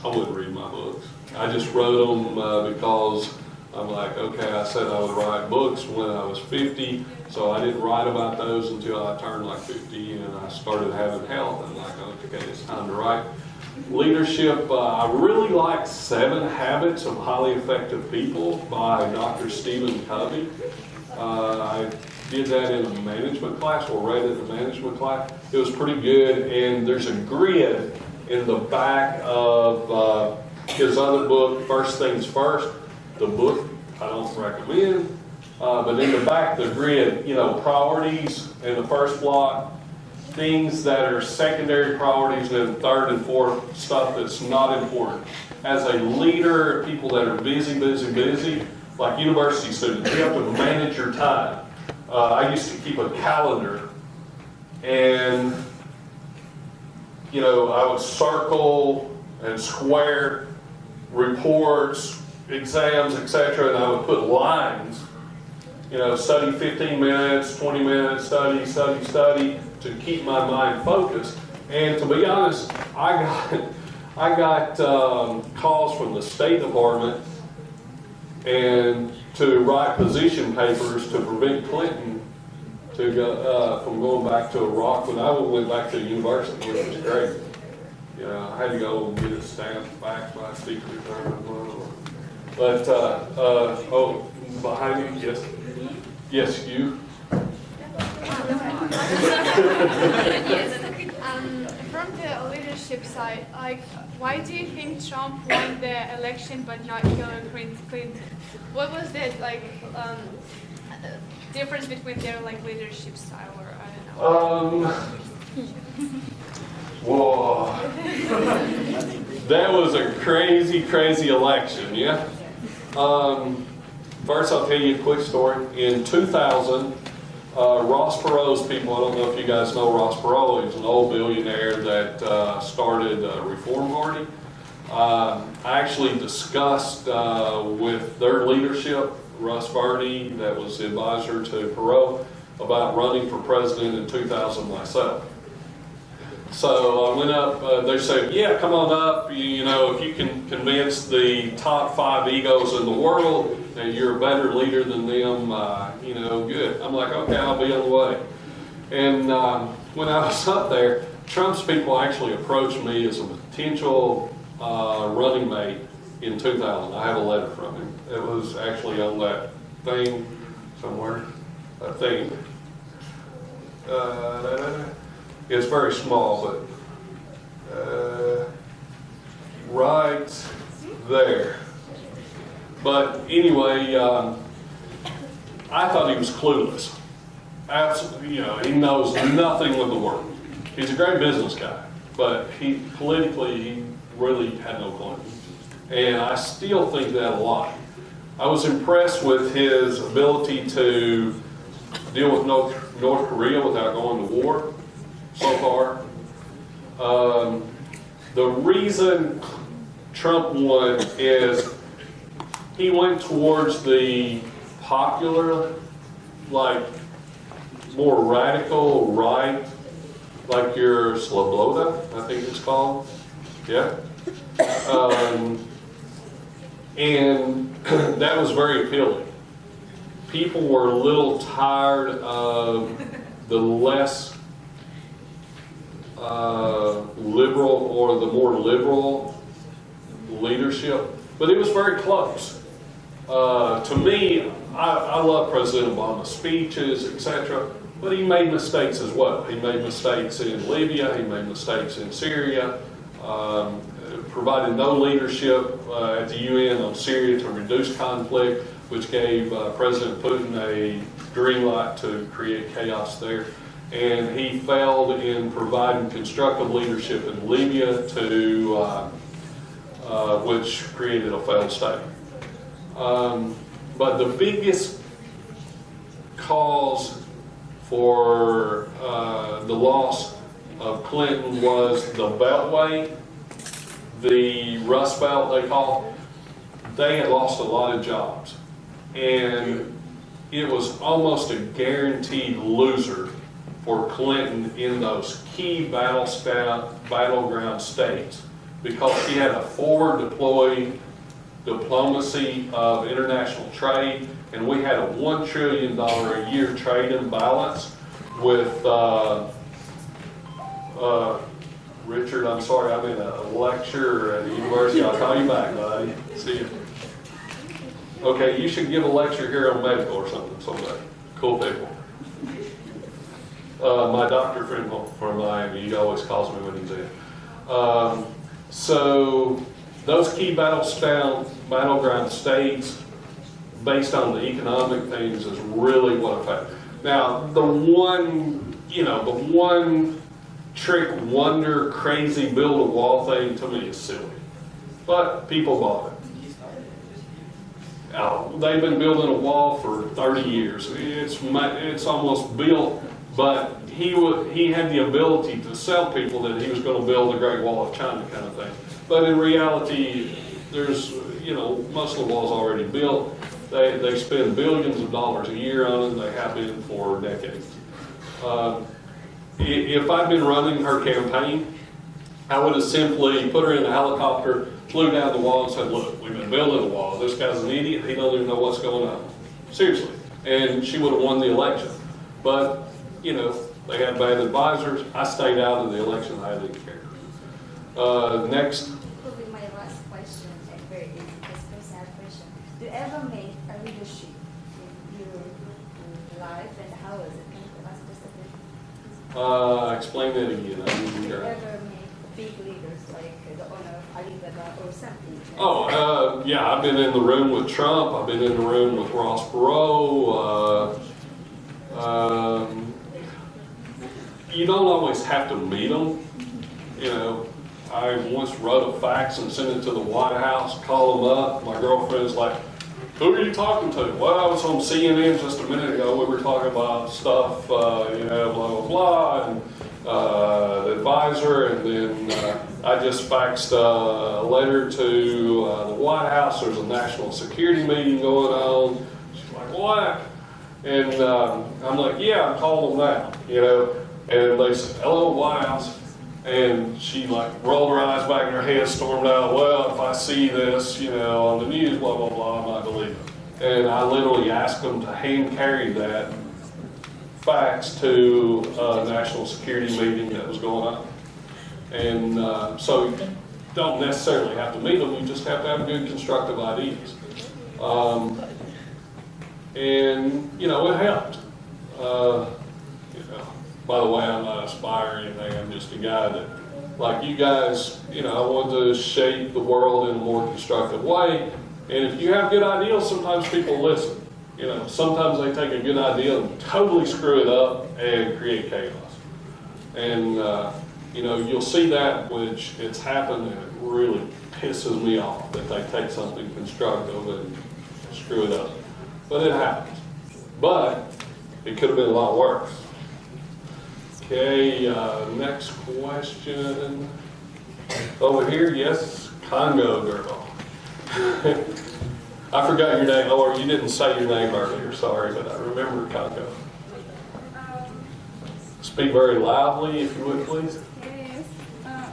wouldn't read my books. I just wrote them because I'm like, okay, I said I would write books when I was 50, so I didn't write about those until I turned like 50 and I started having health. I'm like, okay, it's time to write. Leadership, I really like 7 Habits of Highly Effective People by Dr. Stephen Covey. I did that in a management class, or read it in a management class. It was pretty good, and there's a grid in the back of his other book, First Things First. The book I don't recommend, but in the back the grid, you know, priorities in the first block, things that are secondary priorities, and then third and fourth stuff that's not important. As a leader, people that are busy, like university students, you have to manage your time. I used to keep a calendar, and you know, I would circle and square reports, exams, etc., and I would put lines, you know, study 15 minutes, 20 minutes, study, to keep my mind focused. And to be honest, I got calls from the State Department and to write position papers to prevent Clinton to go, from going back to Iraq when I went back to university, which was great. You know, I had to go and get it stamped back by Secret Service. But, oh, behind you, yes. Yes, you. From the leadership side, like, why do you think Trump won the election but not Hillary Clinton? What was the difference between their like leadership style, or I don't know? Whoa. That was a crazy election, yeah? First, I'll tell you a quick story. In 2000, Ross Perot's people, I don't know if you guys know Ross Perot, he's an old billionaire that started a Reform Party. I actually discussed with their leadership, Russ Verne, that was the advisor to Perot, about running for president in 2000 myself. So I went up, they said, yeah, come on up, you know, if you can convince the top 5 egos in the world that you're a better leader than them, you know, good. I'm like, okay, I'll be on the way. And when I was up there, Trump's people actually approached me as a potential running mate in 2000. I have a letter from him. It was actually on that thing somewhere, that thing. It's very small, but right there. But anyway, I thought he was clueless. Absolutely, you know, he knows nothing of the world. He's a great business guy, but politically, he really had no clue. And I still think that a lot. I was impressed with his ability to deal with North Korea without going to war so far. The reason Trump won is he went towards the popular, like more radical right, like your Sloboda, I think it's called. Yeah. And that was very appealing. People were a little tired of the less liberal or the more liberal leadership, but it was very close. To me, I love President Obama's speeches, etc., but he made mistakes as well. He made mistakes in Libya, he made mistakes in Syria, provided no leadership at the UN on Syria to reduce conflict, which gave President Putin a green light to create chaos there. And he failed in providing constructive leadership in Libya, which created a failed state. But the biggest cause for the loss of Clinton was the Beltway, the Rust Belt they call. they had lost a lot of jobs. And it was almost a guaranteed loser for Clinton in those key battleground states, because she had a forward deployed diplomacy of international trade, and we had a $1 trillion a year trade imbalance with Richard, I'm sorry, I'm in a lecture at the university. I'll call you back, buddy. See you. Okay, you should give a lecture here on medical or something someday. Cool people. My doctor friend from Miami, he always calls me when he's in. So those key battleground states, based on the economic things, is really what affected. Now, the one trick wonder, crazy build a wall thing to me is silly, but people bought it. They've been building a wall for 30 years. It's almost built, but he had the ability to sell people that he was going to build the Great Wall of China kind of thing. But in reality, there's, most of the wall's already built. They spend billions of dollars a year on it. They have been for decades. If I'd been running her campaign, I would have simply put her in a helicopter, flew down the wall and said, look, we've been building a wall. This guy's an idiot. He doesn't even know what's going on. Seriously. And she would have won the election. But, they had bad advisors. I stayed out of the election. I didn't care. Next. Probably my last question, a very sad question. Do you ever make a leadership in your life, and how is it? Can you give us just a bit? Explain that again. I didn't Do you hear. ever make big leaders like the owner of Alibaba or something? Yeah, I've been in the room with Trump. I've been in the room with Ross Perot. You don't always have to meet them. I once wrote a fax and sent it to the White House, called them up. My girlfriend's like, who are you talking to? Well, I was on CNN just a minute ago. We were talking about stuff, blah, blah, blah, and the advisor, and then I just faxed a letter to the White House. There's a national security meeting going on. She's like, what? And I'm like, yeah, I'm calling them now, And they said, hello, White House. And she rolled her eyes back in her head, stormed out, well, if I see this, on the news, blah, blah, blah, I might believe it. And I literally asked them to hand carry that fax to a national security meeting that was going on. And so you don't necessarily have to meet them, you just have to have good constructive ideas. And, it helped. By the way, I'm not aspiring or anything, I'm just a guy that, like you guys, I want to shape the world in a more constructive way. And if you have good ideas, sometimes people listen. Sometimes they take a good idea and totally screw it up and create chaos. And, you'll see that, which it's happened, and it really pisses me off that they take something constructive and screw it up. But it happens. But it could have been a lot worse. Okay, next question. Over here, yes, Congo girl. I forgot your name, or you didn't say your name earlier, sorry, but I remember Congo. Speak very loudly, if you would, please. Yes.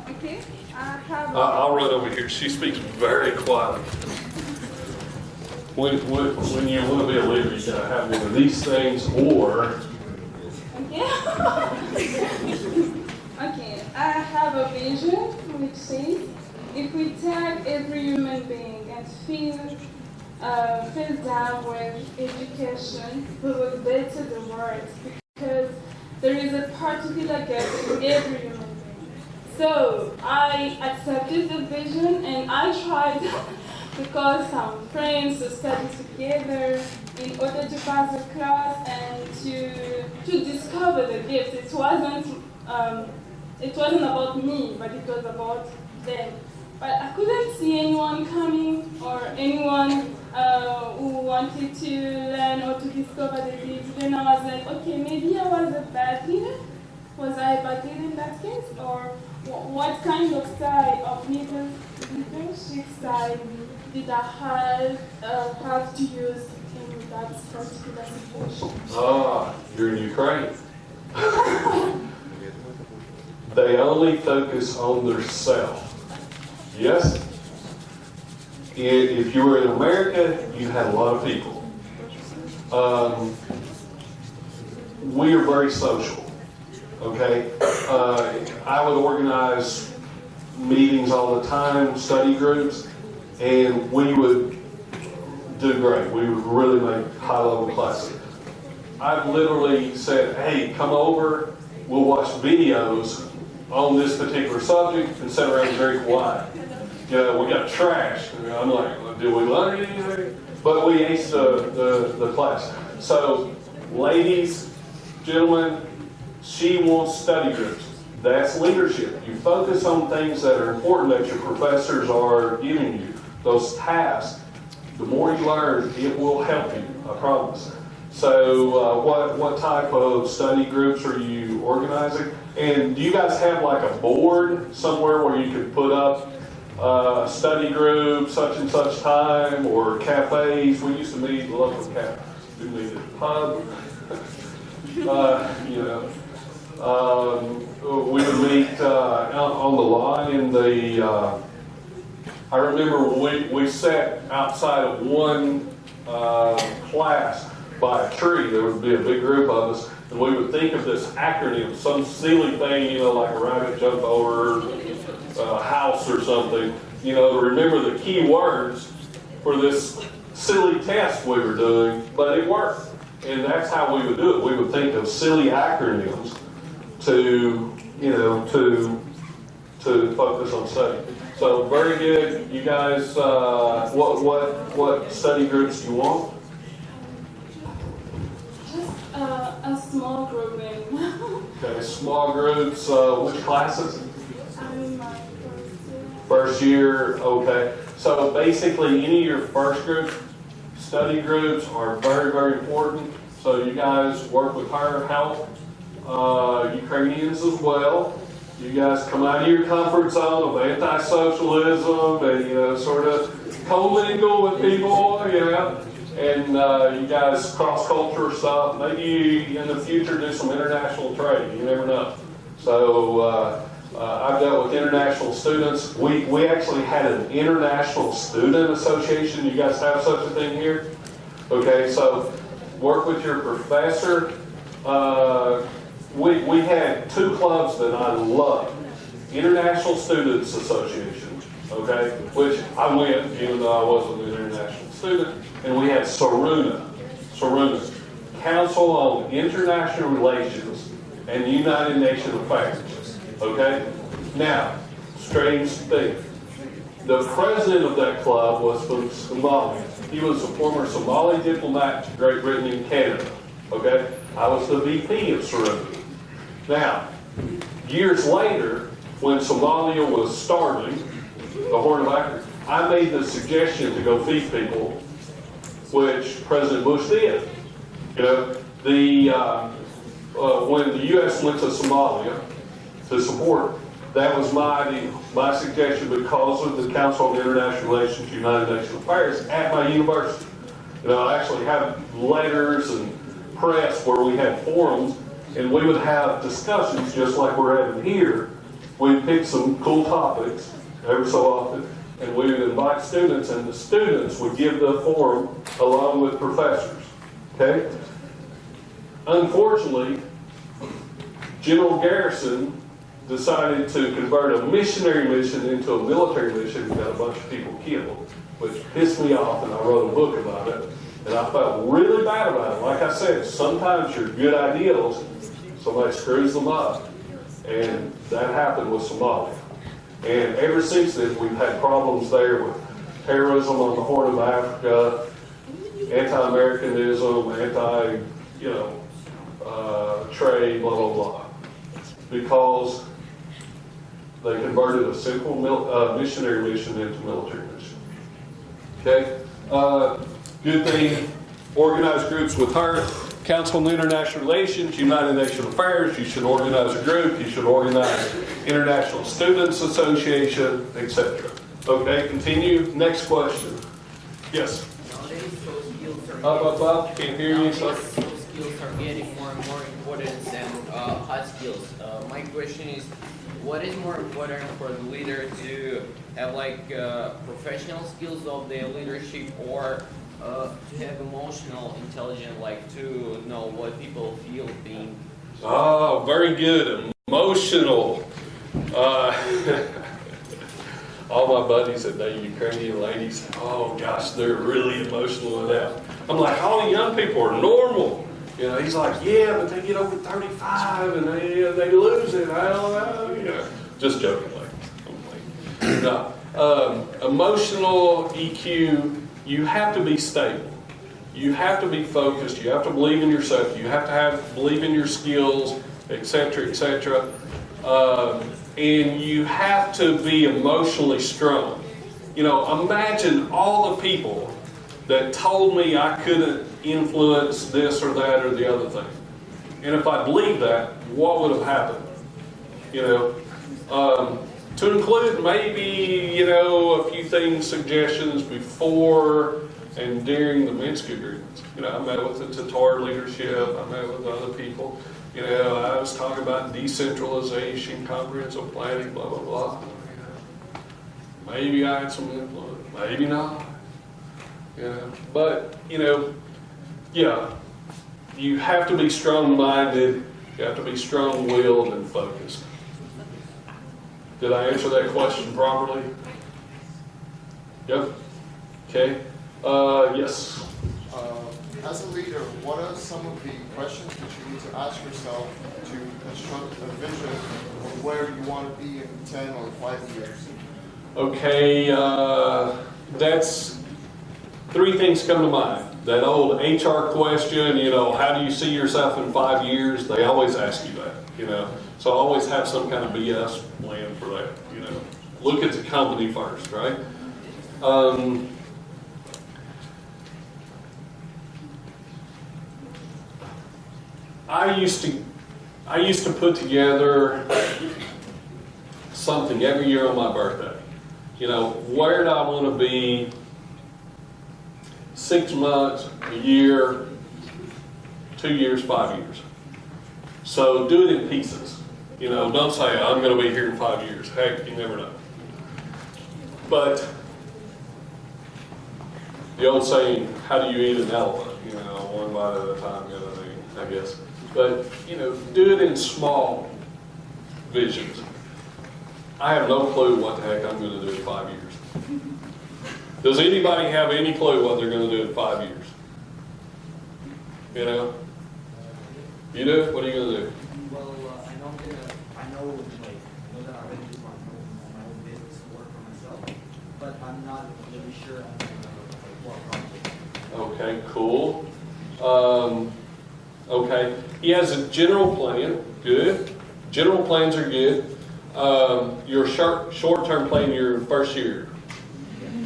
Okay. I'll run over here. She speaks very quietly. When you want to be a leader, you gotta have one of these things, or Okay, I have a vision which says if we take every human being and fill down with education, we will better the world, because there is a particular gap in every human being. So I accepted the vision and I tried to call some friends to study together in order to pass the class and to discover the gifts. It wasn't about me, but it was about them. But I couldn't see anyone coming or anyone who wanted to learn or to discover the gifts. Then I was like, okay, maybe I was a bad leader. Was I a bad leader in that case? Or what kind of style of leadership style did I have to use in that particular situation? You're in Ukraine. They only focus on their self. Yes? If you were in America, you had a lot of people. We are very social. Okay? I would organize meetings all the time, study groups, and we would do great. We would really make high-level classes. I've literally said, hey, come over, we'll watch videos on this particular subject and sit around and drink wine. You know, we got trash. I'm like, did we learn anything? But we aced the class. So, ladies, gentlemen, she wants study groups. That's leadership. You focus on things that are important that your professors are giving you, those tasks. The more you learn, it will help you, I promise. So what type of study groups are you organizing? And do you guys have like a board somewhere where you could put up study group, such and such time, or cafes? We used to meet at local cafes. We meet at the pub. We would meet out on the lawn in the, I remember we sat outside of one class by a tree. There would be a big group of us, and we would think of this acronym, some silly thing, like a rabbit jump over a house or something, to remember the key words for this silly test we were doing, but it worked. And that's how we would do it. We would think of silly acronyms to focus on study. So very good. You guys, what study groups do you want? Just a small grouping. Okay, small groups. Which classes? I'm in my First year. Okay. So basically, any of your first group study groups are very, very important. So you guys work with her, help Ukrainians as well. You guys come out of your comfort zone of anti-socialism and, sort of commingle with people, and you guys cross-culture stuff. Maybe in the future do some international trade. You never know. So I've dealt with international students. We actually had an international student association. You guys have such a thing here? Okay, so work with your professor. We had two clubs that I loved. International Students Association, okay, which I went even though I wasn't an international student. And we had Saruna, Council on International Relations and United Nations Affairs, okay? Now, strange thing. The president of that club was from Somalia. He was a former Somali diplomat to Great Britain and Canada, okay? I was the VP of Saruna. Now, years later, when Somalia was starving, the Horn of Africa, I made the suggestion to go feed people, which President Bush did. When the U.S. went to Somalia to support, that was my suggestion because of the Council on International Relations, United Nations Affairs at my university. I actually have letters and press where we had forums, and we would have discussions just like we're having here. We'd pick some cool topics every so often, and we would invite students, and the students would give the forum along with professors. Okay? Unfortunately, General Garrison decided to convert a missionary mission into a military mission and got a bunch of people killed, which pissed me off, and I wrote a book about it. And I felt really bad about it. Like I said, sometimes your good ideals, somebody screws them up. And that happened with Somalia. And ever since then, we've had problems there with terrorism on the Horn of Africa, anti-Americanism, trade, blah, blah, blah. Because they converted a simple missionary mission into military mission. Okay? Good thing, organized groups with her. Council on International Relations, United Nations Affairs, you should organize a group, you should organize International Students Association, etc. Okay, continue. Next question. Yes? Nowadays, those skills are Up, can't hear you, sorry. Nowadays, those skills are getting more and more important than hard skills. My question is, what is more important for the leader to have like professional skills of their leadership, or to have emotional intelligence, like to know what people feel, think? Oh, very good. Emotional. All my buddies that date Ukrainian ladies, oh gosh, they're really emotional with that. I'm like, all the young people are normal. You know, he's like, yeah, but they get over 35 and they lose it. I don't know. You know, just joking. No. Emotional EQ, you have to be stable. You have to be focused. You have to believe in yourself. You have to believe in your skills, etc., etc. And you have to be emotionally strong. You know, imagine all the people that told me I couldn't influence this or that or the other thing. And if I believed that, what would have happened? You know, to include maybe, you know, a few things, suggestions before and during the Minsk agreements. You know, I met with the Tatar leadership, I met with other people. You know, I was talking about decentralization, comprehensive planning, blah, blah, blah. Maybe I had some influence, maybe not. You know, but, you know, yeah, you have to be strong-minded, you have to be strong-willed and focused. Did I answer that question properly? Yep. Okay. Yes. As a leader, what are some of the questions that you need to ask yourself to construct a vision of where you want to be in 10 or 5 years? Okay, that's three things come to mind. That old HR question, you know, how do you see yourself in 5 years? They always ask you that, you know. So always have some kind of BS plan for that, you know. Look at the company first, right? I used to put together something every year on my birthday. You know, where do I want to be 6 months, a year, 2 years, 5 years. So do it in pieces. You know, don't say, I'm going to be here in 5 years. Heck, you never know. But the old saying, how do you eat an elephant? You know, one bite at a time, kind of thing, I guess. But, you know, do it in small visions. I have no clue what the heck I'm going to do in 5 years. Does anybody have any clue what they're going to do in 5 years? You know? You do? What are you going to do? Well, I know that I'm ready to start my own business and work for myself, but I'm not really sure I'm what project. Okay, cool. Okay, he has a general plan. Good. General plans are good. Your short-term plan, your first year,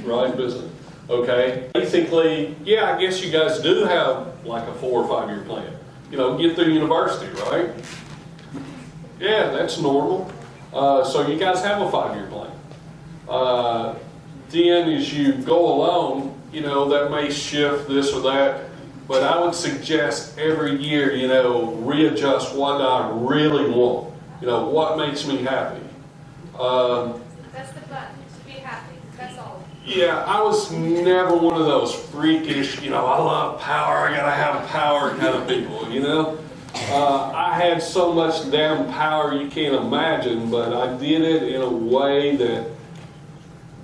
right? Business. Okay. Basically, yeah, I guess you guys do have like a 4 or 5 year plan. You know, get through university, right? Yeah, that's normal. So you guys have a 5 year plan. Then as you go along, you know, that may shift this or that. But I would suggest every year, you know, readjust what I really want. You know, what makes me happy. That's the plan, to be happy, that's all. Yeah, I was never one of those freakish, you know, I love power, I gotta have power kind of people, you know. I had so much damn power you can't imagine, but I did it in a way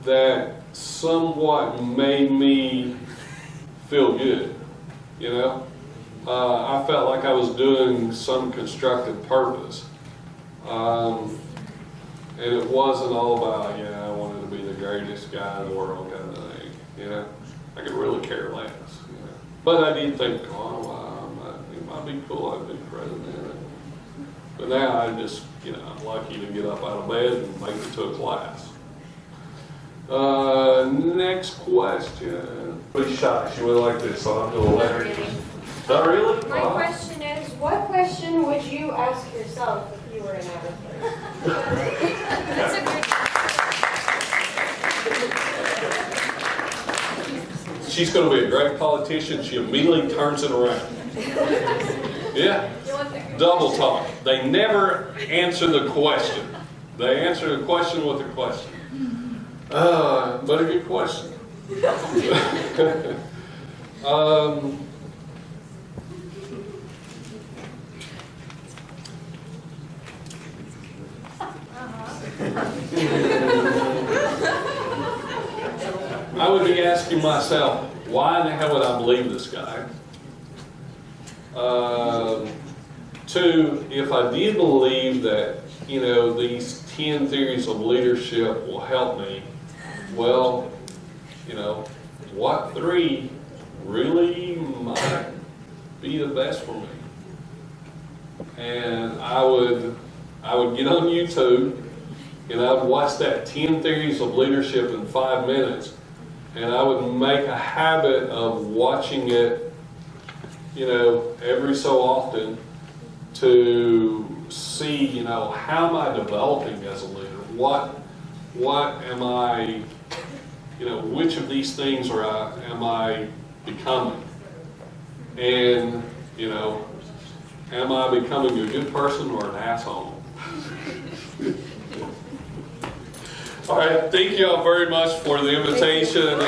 that somewhat made me feel good, you know. I felt like I was doing some constructive purpose. And it wasn't all about, yeah, I wanted to be the greatest guy in the world kind of thing, you know. I could really care less, you know. But I did think, oh, wow, it might be cool, I'd be president. But now I just, you know, I'm lucky to get up out of bed and make it to a class. Next question. Pretty shy, she went like this, so I'm going to let her. Not really? My question is, what question would you ask yourself if you were in our place? That's a great She's going to be a great politician. She immediately turns it around. Yeah. Double talk. They never answer the question. They answer the question with a question. But a good question. I would be asking myself, why in the hell would I believe this guy? Two, if I did believe that, these 10 theories of leadership will help me, well, what 3 really might be the best for me? And I would get on YouTube and I would watch that 10 theories of leadership in 5 minutes, and I would make a habit of watching it, every so often to see, how am I developing as a leader? What am I, which of these things am I becoming? And, am I becoming a good person or an asshole? All right, thank you all very much for the invitation, and